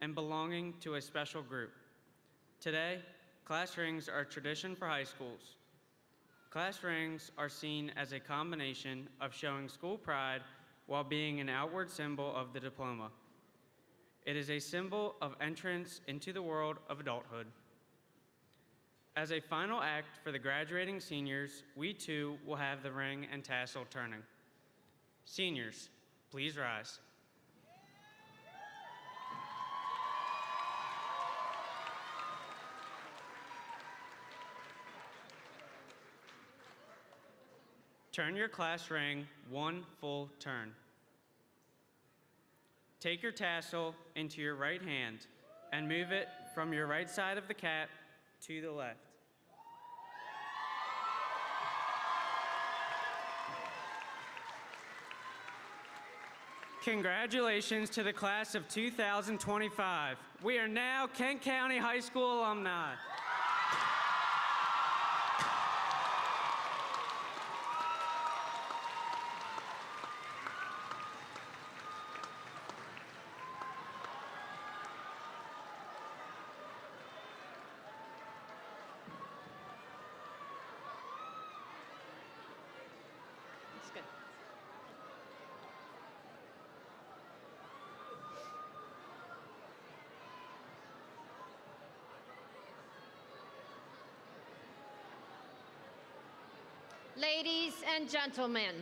and belonging to a special group. Today, class rings are a tradition for high schools. Class rings are seen as a combination of showing school pride while being an outward symbol of the diploma. It is a symbol of entrance into the world of adulthood. As a final act for the graduating seniors, we too will have the ring and tassel turning. Seniors, please rise. Turn your class ring one full turn. Take your tassel into your right hand and move it from your right side of the cap to the left. Congratulations to the class of 2025. We are now Kent County High School alumni. Ladies and gentlemen,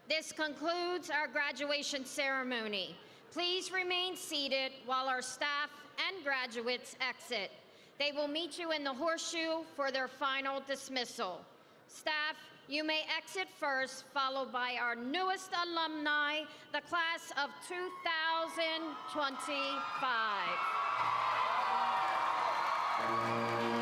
this concludes our graduation ceremony. Please remain seated while our staff and graduates exit. They will meet you in the horseshoe for their final dismissal. Staff, you may exit first, followed by our newest alumni, the class of 2025.